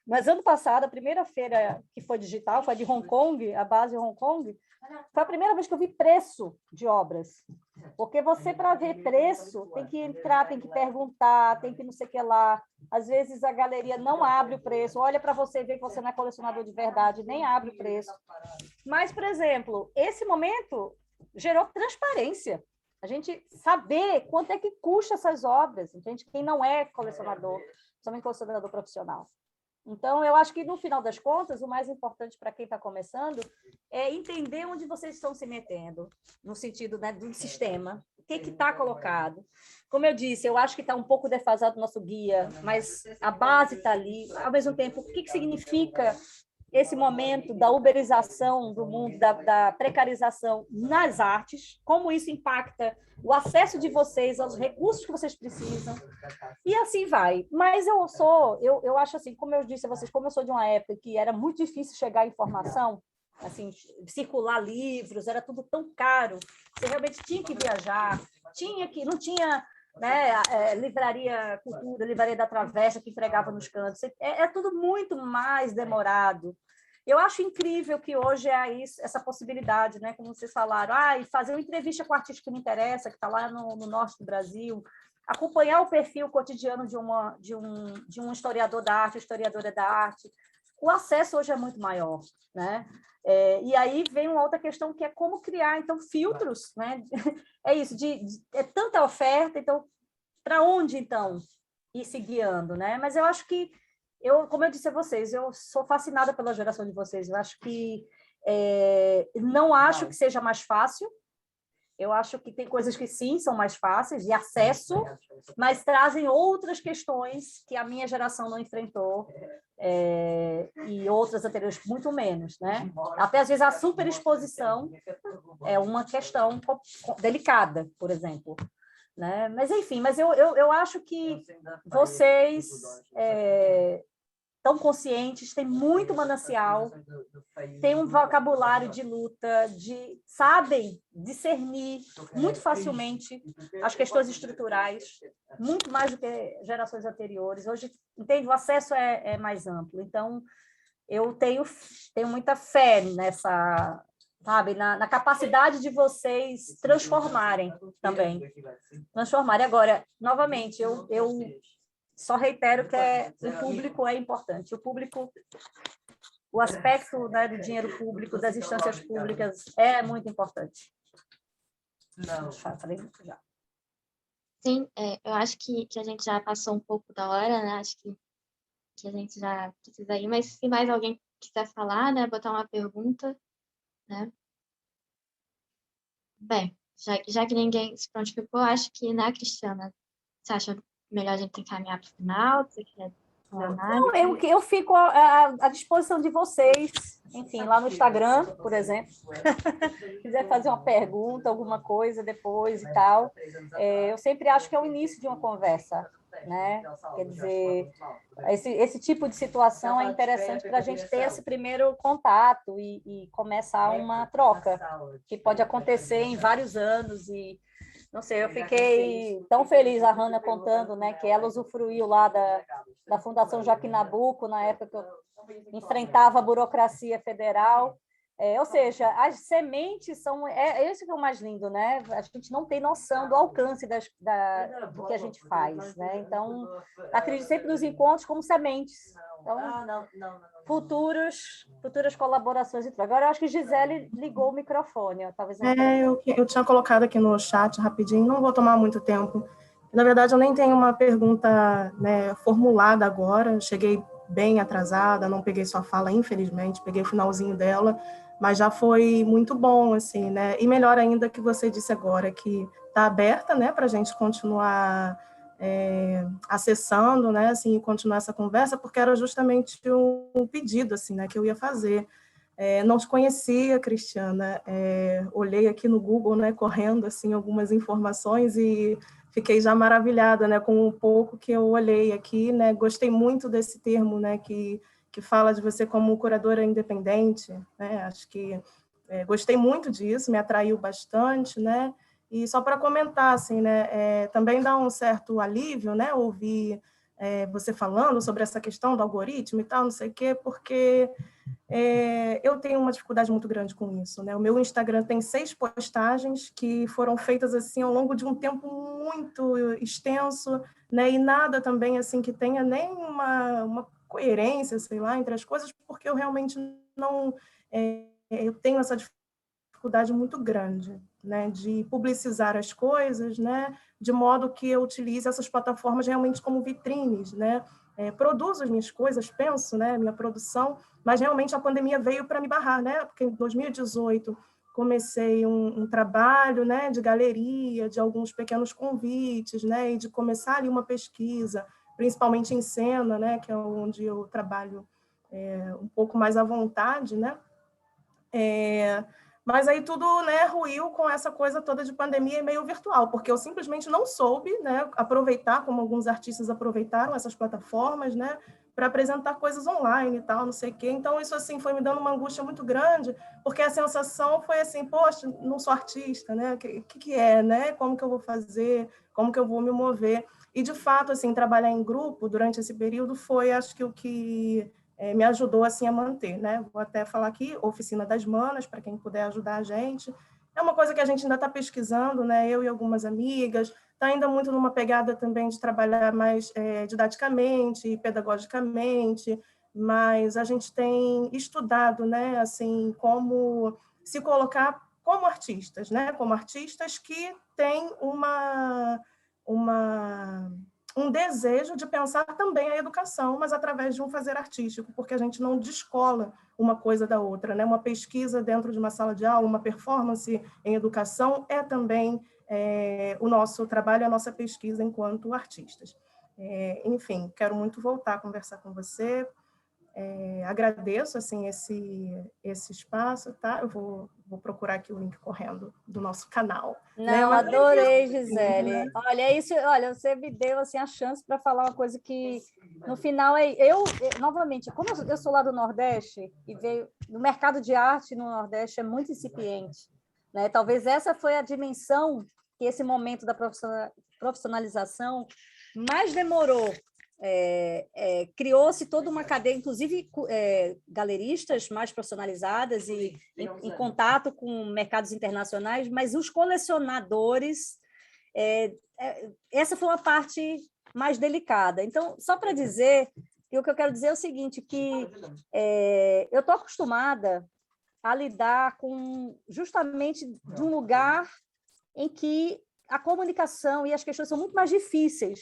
mas ano passado, a primeira feira que foi digital, foi a de Hong Kong, a base Hong Kong, foi a primeira vez que eu vi preço de obras. Porque você, para ver preço, tem que entrar, tem que perguntar, tem que não sei o que lá. Às vezes a galeria não abre o preço, olha para você e vê que você não é colecionador de verdade, nem abre o preço. Mas, por exemplo, esse momento gerou transparência. A gente saber quanto é que custa essas obras, gente, quem não é colecionador, somente colecionador profissional. Então, eu acho que, no final das contas, o mais importante para quem está começando é entender onde vocês estão se metendo, no sentido, né, do sistema, o que está colocado. Como eu disse, eu acho que está um pouco defasado o nosso guia, mas a base está ali. Ao mesmo tempo, o que significa esse momento da uberização do mundo, da precarização nas artes, como isso impacta o acesso de vocês aos recursos que vocês precisam, e assim vai. Mas eu acho assim, como eu disse a vocês, como eu sou de uma época que era muito difícil chegar à informação, assim, circular livros, era tudo tão caro, você realmente tinha que viajar, não tinha, né, livraria Cultura, livraria da Travessa que entregava nos cantos, é tudo muito mais demorado. Eu acho incrível que hoje essa possibilidade, né, como vocês falaram, e fazer uma entrevista com um artista que me interessa, que está lá no norte do Brasil, acompanhar o perfil cotidiano de um historiador da arte, historiadora da arte. O acesso hoje é muito maior, né? E aí vem uma outra questão que é como criar, então, filtros, né? É isso, é tanta oferta, então, para onde, então, ir se guiando, né? Mas eu acho que, como eu disse a vocês, eu sou fascinada pela geração de vocês, eu acho que não acho que seja mais fácil, Eu acho que tem coisas que sim são mais fáceis de acesso, mas trazem outras questões que a minha geração não enfrentou, e outras anteriores muito menos, né? Até às vezes a superexposição é uma questão delicada, por exemplo, né? Mas enfim, eu acho que vocês estão conscientes, têm muito manancial, têm um vocabulário de luta, sabem discernir muito facilmente as questões estruturais, muito mais do que gerações anteriores. Hoje, entende, o acesso é mais amplo. Então, eu tenho muita fé nessa, sabe, na capacidade de vocês transformarem também. Transformarem. Agora, novamente, eu só reitero que o público é importante. O público, o aspecto, né, do dinheiro público, das instâncias públicas é muito importante. Não, falei muito já. Sim, eu acho que a gente já passou um pouco da hora, né? Acho que a gente já precisa ir, mas se mais alguém quiser falar, né, botar uma pergunta, né? Bem, já que ninguém se prontificou, acho que, né, Cristiana, você acha melhor a gente encaminhar para o final? Você quer Não, eu fico à disposição de vocês, enfim, lá no Instagram, por exemplo. Se quiser fazer uma pergunta, alguma coisa depois e tal, eu sempre acho que é o início de uma conversa, né? Quer dizer, esse tipo de situação é interessante para a gente ter esse primeiro contato e começar uma troca, que pode acontecer em vários anos e não sei, eu fiquei tão feliz, a Hannah contando, né, que ela usufruiu lá da Fundação Joaquim Nabuco, na época que eu enfrentava a burocracia federal. Ou seja, as sementes são... esse que é o mais lindo, né? A gente não tem noção do alcance do que a gente faz, né? Então, acredito sempre nos encontros como sementes. Então, futuras colaborações. Agora, eu acho que Gisele ligou o microfone. Talvez eu tinha colocado aqui no chat rapidinho, não vou tomar muito tempo. Na verdade, eu nem tenho uma pergunta, né, formulada agora, cheguei bem atrasada, não peguei sua fala, infelizmente, peguei o finalzinho dela, mas já foi muito bom, assim, né? E melhor ainda que você disse agora, que está aberta, né, para a gente continuar acessando, né, assim, e continuar essa conversa, porque era justamente um pedido, assim, né, que eu ia fazer. Não te conhecia, Cristiana, olhei aqui no Google, né, correndo, assim, algumas informações e fiquei já maravilhada, né, com o pouco que eu olhei aqui, né, gostei muito desse termo, né, que fala de você como curadora independente, né, acho que gostei muito disso, me atraiu bastante, né, e só para comentar, assim, né, também dá um certo alívio, né, ouvir você falando sobre essa questão do algoritmo e tal, não sei o quê, porque eu tenho uma dificuldade muito grande com isso, né? O meu Instagram tem 6 postagens que foram feitas assim ao longo de um tempo muito extenso, né? E nada também assim que tenha nem uma coerência, sei lá, entre as coisas, porque eu realmente não eu tenho essa dificuldade muito grande, né? De publicizar as coisas, né? De modo que eu utilize essas plataformas realmente como vitrines, né? Produzo as minhas coisas, penso, né? Minha produção, mas realmente a pandemia veio para me barrar, né? Porque em 2018 comecei um trabalho, né, de galeria, de alguns pequenos convites, né, e de começar ali uma pesquisa, principalmente em cena, né, que é onde eu trabalho um pouco mais à vontade, né? Mas aí tudo, né, ruiu com essa coisa toda de pandemia e meio virtual, porque eu simplesmente não soube, né, aproveitar, como alguns artistas aproveitaram essas plataformas, né, para apresentar coisas online e tal, não sei o quê. Então, isso, assim, foi me dando uma angústia muito grande, porque a sensação foi assim, poxa, não sou artista, né, o que é, né, como que eu vou fazer, como que eu vou me mover. E, de fato, assim, trabalhar em grupo durante esse período foi, acho que, o que me ajudou assim a manter, né? Vou até falar aqui, Oficina das Manas, para quem puder ajudar a gente. É uma coisa que a gente ainda está pesquisando, né? Eu e algumas amigas, está ainda muito numa pegada também de trabalhar mais didaticamente, pedagogicamente, mas a gente tem estudado, né? Assim, como se colocar como artistas, né? Como artistas que têm uma um desejo de pensar também a educação, mas através de um fazer artístico, porque a gente não descola uma coisa da outra, né? Uma pesquisa dentro de uma sala de aula, uma performance em educação é também o nosso trabalho, a nossa pesquisa enquanto artistas. Enfim, quero muito voltar a conversar com você. Agradeço assim esse espaço, tá? Eu vou procurar aqui o link correndo do nosso canal. Não, né? adorei, Gisele. Olha, é isso, olha, você me deu assim a chance para falar uma coisa que no final novamente, como eu sou lá do Nordeste e veio no mercado de arte no Nordeste é muito incipiente, né? Talvez essa foi a dimensão que esse momento da profissionalização mais demorou. Criou-se toda uma cadeia, inclusive galeristas mais profissionalizadas e em contato com mercados internacionais, mas os colecionadores, essa foi uma parte mais delicada. Então, só para dizer, o que eu quero dizer é o seguinte, que eu estou acostumada a lidar com justamente de um lugar em que a comunicação e as questões são muito mais difíceis,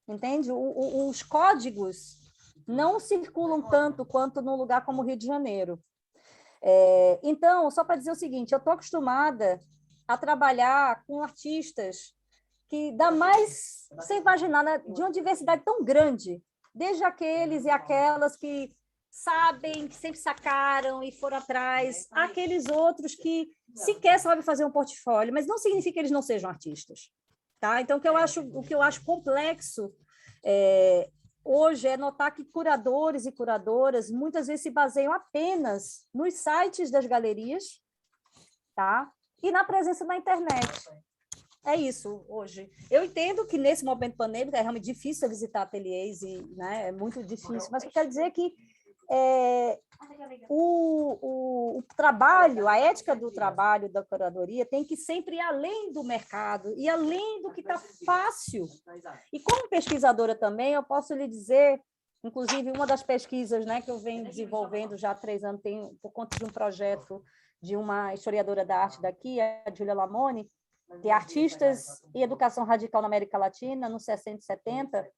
entende? Os códigos não circulam tanto quanto num lugar como o Rio de Janeiro. Então, só para dizer o seguinte, eu estou acostumada a trabalhar com artistas que dá mais, sem imaginar, né, de uma diversidade tão grande, desde aqueles e aquelas que sabem, que sempre sacaram e foram atrás, aqueles outros que sequer sabem fazer um portfólio, mas não significa que eles não sejam artistas. Tá? Então, o que eu acho complexo hoje é notar que curadores e curadoras muitas vezes se baseiam apenas nos sites das galerias, tá? E na presença na internet. É isso hoje. Eu entendo que nesse momento pandêmico é realmente difícil visitar ateliês, né? É muito difícil, mas eu quero dizer que o trabalho, a ética do trabalho da curadoria tem que sempre ir além do mercado e além do que está fácil. E como pesquisadora também, eu posso lhe dizer, inclusive uma das pesquisas, né, que eu venho desenvolvendo já há 3 anos, por conta de um projeto de uma historiadora da arte daqui, a Júlia Lamoni, que é Artistas e Educação Radical na América Latina, nos 60 e 70,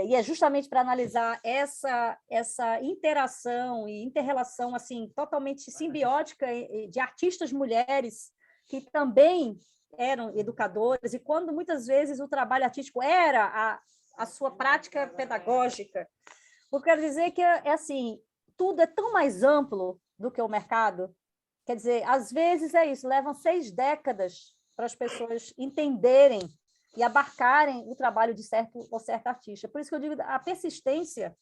e é justamente para analisar essa interação e inter-relação assim, totalmente simbiótica de artistas mulheres que também eram educadoras, e quando muitas vezes o trabalho artístico era a sua prática pedagógica. Eu quero dizer que assim, tudo é tão mais amplo do que o mercado. Quer dizer, às vezes é isso, levam 6 décadas para as pessoas entenderem e abarcarem o trabalho de certo ou certa artista. Por isso que eu digo a persistência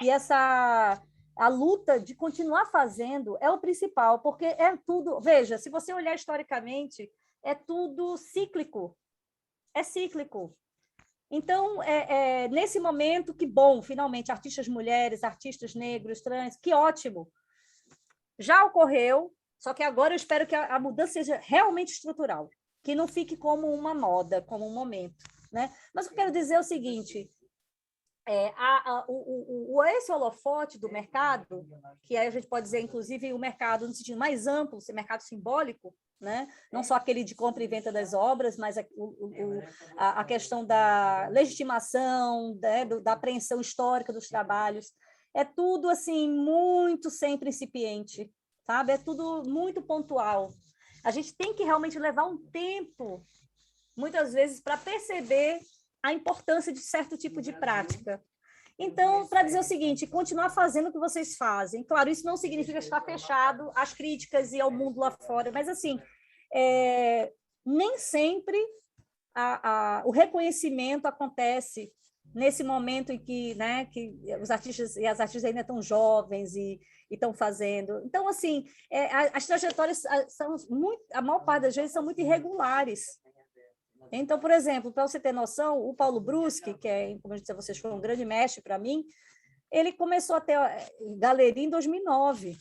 e a luta de continuar fazendo é o principal, porque é tudo... Veja, se você olhar historicamente, é tudo cíclico. É cíclico. Então, nesse momento, que bom, finalmente, artistas mulheres, artistas negros, trans, que ótimo. Já ocorreu, só que agora eu espero que a mudança seja realmente estrutural, que não fique como uma moda, como um momento, né? Mas o que eu quero dizer é o seguinte, esse holofote do mercado, que aí a gente pode dizer, inclusive, o mercado no sentido mais amplo, esse mercado simbólico, né? Não só aquele de compra e venda das obras, mas a questão da legitimação, né? Da apreensão histórica dos trabalhos, é tudo assim muito sempre incipiente, sabe? É tudo muito pontual. A gente tem que realmente levar um tempo, muitas vezes, para perceber a importância de certo tipo de prática. Então, para dizer o seguinte, continuar fazendo o que vocês fazem. Claro, isso não significa estar fechado às críticas e ao mundo lá fora, mas, assim, nem sempre o reconhecimento acontece nesse momento em que, né, que os artistas e as artistas ainda estão jovens e estão fazendo. Então, assim, as trajetórias são muito, a maior parte das vezes são muito irregulares. Então, por exemplo, para você ter noção, o Paulo Bruschi, que como eu disse a vocês, foi um grande mestre para mim, ele começou a ter galeria em 2009.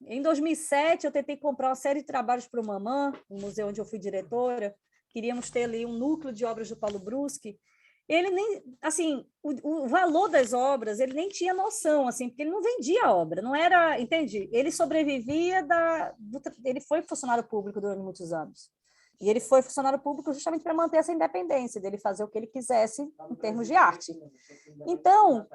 Em 2007, eu tentei comprar uma série de trabalhos para o Mamã, um museu onde eu fui diretora. Queríamos ter ali um núcleo de obras do Paulo Bruschi. Ele nem, assim, o valor das obras, ele nem tinha noção, assim, porque ele não vendia a obra, não era, entende? Ele sobrevivia ele foi funcionário público durante muitos anos. E ele foi funcionário público justamente para manter essa independência, dele fazer o que ele quisesse em termos de arte. Então,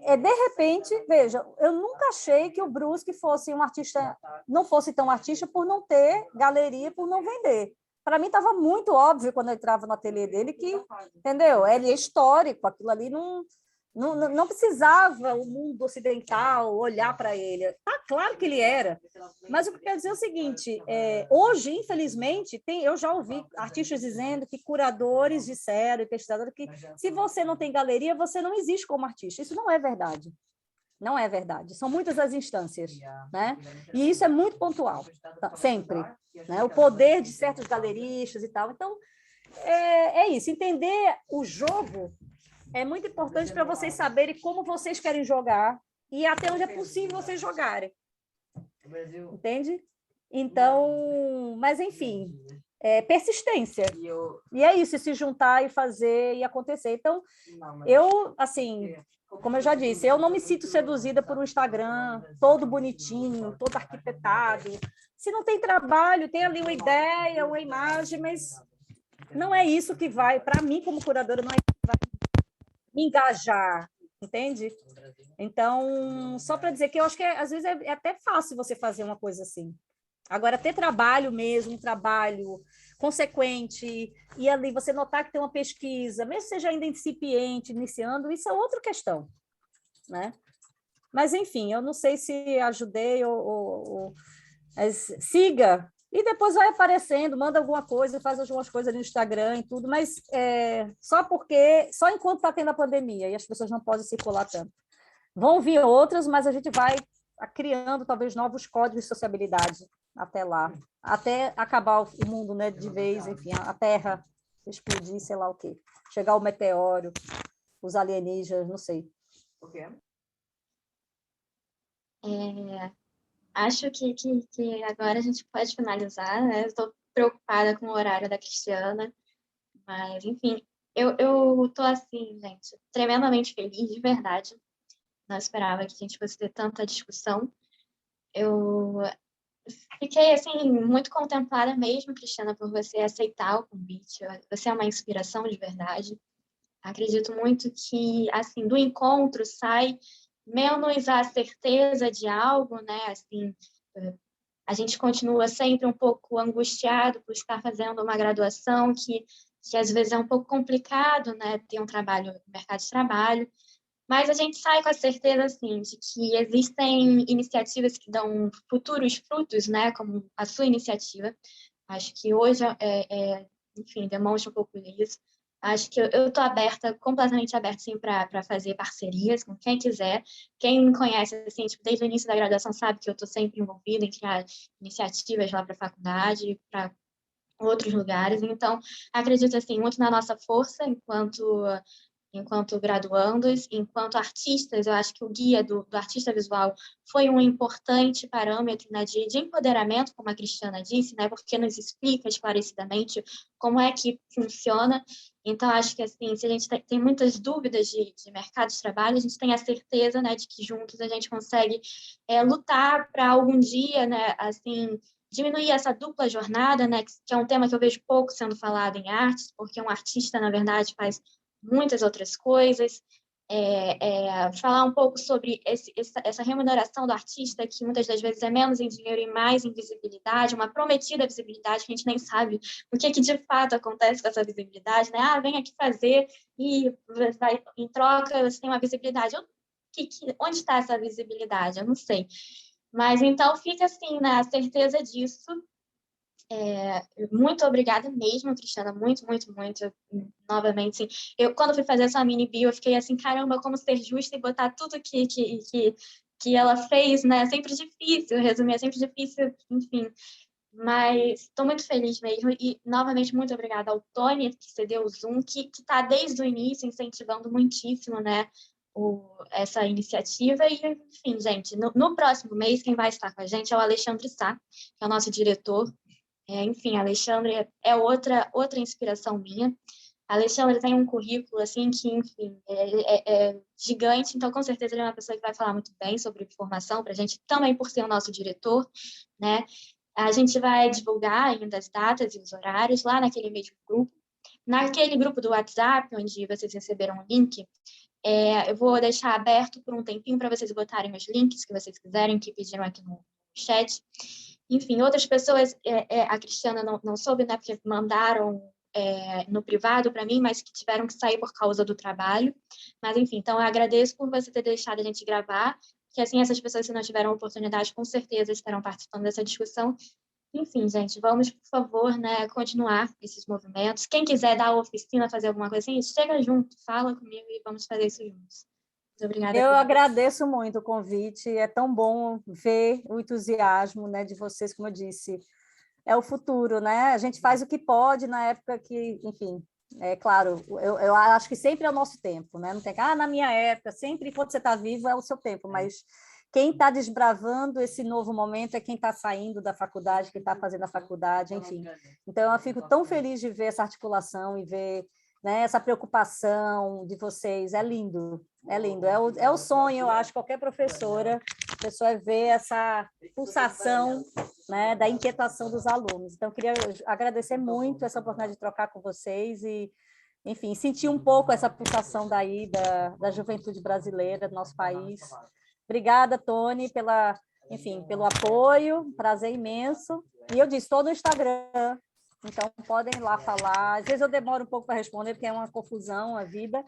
de repente, veja, eu nunca achei que o Brusque fosse um artista, não fosse tão artista por não ter galeria, por não vender. Para mim estava muito óbvio quando eu entrava no ateliê dele que, entendeu? Ele é histórico, aquilo ali não precisava o mundo ocidental olhar para ele. Tá claro que ele era. Mas o que eu quero dizer é o seguinte, hoje, infelizmente, eu já ouvi artistas dizendo que curadores disseram, e pesquisadores, que se você não tem galeria, você não existe como artista. Isso não é verdade. Não é verdade. São muitas as instâncias, né? E isso é muito pontual, tá? Sempre. Né? O poder de certos galeristas e tal. Então, é isso. Entender o jogo é muito importante para vocês saberem como vocês querem jogar e até onde é possível vocês jogarem. Entende? Então, mas enfim, persistência. E é isso, se juntar e fazer e acontecer. Então, eu, assim, como eu já disse, eu não me sinto seduzida por um Instagram todo bonitinho, todo arquitetado. Se não tem trabalho, tem ali uma ideia, uma imagem, mas não é isso que vai, para mim, como curadora, não é isso que vai me engajar, entende? Então, só para dizer que eu acho que às vezes é até fácil você fazer uma coisa assim. Agora, ter trabalho mesmo, um trabalho consequente, e ali você notar que tem uma pesquisa, mesmo que seja ainda incipiente, iniciando, isso é outra questão, né? Mas, enfim, eu não sei se ajudei mas siga, e depois vai aparecendo, manda alguma coisa, faz algumas coisas no Instagram e tudo, mas só enquanto está tendo a pandemia, e as pessoas não podem circular tanto. Vão vir outras, mas a gente vai criando, talvez, novos códigos de sociabilidade até lá, até acabar o mundo, né, de vez, enfim, a Terra explodir, sei lá o quê. Chegar o meteoro, os alienígenas, não sei. Acho que agora a gente pode finalizar, né? Estou preocupada com o horário da Cristiana, mas, enfim, eu estou, assim, gente, tremendamente feliz, de verdade. Não esperava que a gente fosse ter tanta discussão. Eu fiquei, assim, muito contemplada mesmo, Cristiana, por você aceitar o convite. Você é uma inspiração de verdade. Acredito muito que, assim, do encontro sai menos a certeza de algo, né? Assim, a gente continua sempre um pouco angustiado por estar fazendo uma graduação que às vezes é um pouco complicado, né? Ter um trabalho no mercado de trabalho. Mas a gente sai com a certeza, assim, de que existem iniciativas que dão futuros frutos, né? Como a sua iniciativa. Acho que hoje, enfim, demonstra um pouco disso. Acho que eu estou aberta, completamente aberta, sim, para fazer parcerias com quem quiser. Quem me conhece, assim, tipo, desde o início da graduação sabe que eu estou sempre envolvida em criar iniciativas lá para a faculdade, para outros lugares. Então, acredito, assim, muito na nossa força enquanto graduandos, enquanto artistas. Eu acho que o guia do artista visual foi um importante parâmetro, né, de empoderamento, como a Cristiana disse, né, porque nos explica esclarecidamente como é que funciona. Então, acho que, assim, se a gente tem muitas dúvidas de mercado de trabalho, a gente tem a certeza, né, de que juntos a gente consegue lutar para algum dia, né, assim, diminuir essa dupla jornada, né, que é um tema que eu vejo pouco sendo falado em artes, porque um artista, na verdade, faz muitas outras coisas, falar um pouco sobre essa remuneração do artista, que muitas das vezes é menos em dinheiro e mais em visibilidade, uma prometida visibilidade, que a gente nem sabe o que de fato acontece com essa visibilidade, né? Ah, vem aqui fazer e vai, em troca você tem uma visibilidade. Onde está essa visibilidade? Eu não sei. Mas então fica assim, né, a certeza disso. Muito obrigada mesmo, Cristiana, muito, muito, muito, novamente, sim. Eu, quando fui fazer essa mini bio, eu fiquei assim, caramba, como ser justa e botar tudo que ela fez, né, é sempre difícil, resumir, é sempre difícil, enfim, mas estou muito feliz mesmo, e, novamente, muito obrigada ao Tony, que cedeu o Zoom, que está desde o início incentivando muitíssimo, né, essa iniciativa, e, enfim, gente, no próximo mês, quem vai estar com a gente é o Alexandre Sá, que é o nosso diretor. Enfim, a Alexandre é outra inspiração minha. A Alexandre tem um currículo, assim, que, enfim, é gigante, então, com certeza, ele é uma pessoa que vai falar muito bem sobre formação para a gente, também por ser o nosso diretor, né? A gente vai divulgar ainda as datas e os horários lá naquele mesmo grupo. Naquele grupo do WhatsApp, onde vocês receberam o link, eu vou deixar aberto por um tempinho para vocês botarem os links que vocês quiserem, que pediram aqui no chat. Enfim, outras pessoas, a Cristiana não soube, né, porque mandaram no privado para mim, mas que tiveram que sair por causa do trabalho. Mas, enfim, então eu agradeço por você ter deixado a gente gravar, que assim, essas pessoas que não tiveram oportunidade, com certeza estarão participando dessa discussão. Enfim, gente, vamos, por favor, né, continuar esses movimentos. Quem quiser dar oficina, fazer alguma coisa assim, chega junto, fala comigo e vamos fazer isso juntos. Muito obrigada. Eu agradeço muito o convite, é tão bom ver o entusiasmo, né, de vocês, como eu disse, é o futuro, né? A gente faz o que pode na época que, enfim, é claro, eu acho que sempre é o nosso tempo, né? Não tem que, na minha época, sempre enquanto você está vivo é o seu tempo, mas quem está desbravando esse novo momento é quem está saindo da faculdade, quem está fazendo a faculdade, enfim. Então, eu fico tão feliz de ver essa articulação e ver, né, essa preocupação de vocês. É lindo, é lindo. É o sonho, eu acho, qualquer professora, a pessoa vê essa pulsação, né, da inquietação dos alunos. Então, eu queria agradecer muito essa oportunidade de trocar com vocês e, enfim, sentir um pouco essa pulsação daí da juventude brasileira do nosso país. Obrigada, Tony, pelo apoio, prazer imenso. E eu disse, estou no Instagram, então podem ir lá falar. Às vezes eu demoro um pouco para responder, porque é uma confusão a vida,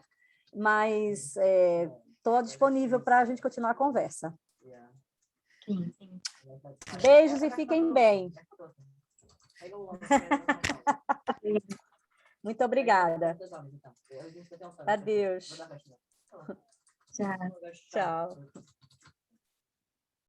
mas estou disponível para a gente continuar a conversa. Sim, sim. Beijos e fiquem bem. Muito obrigada. Adeus. Tchau. Tchau.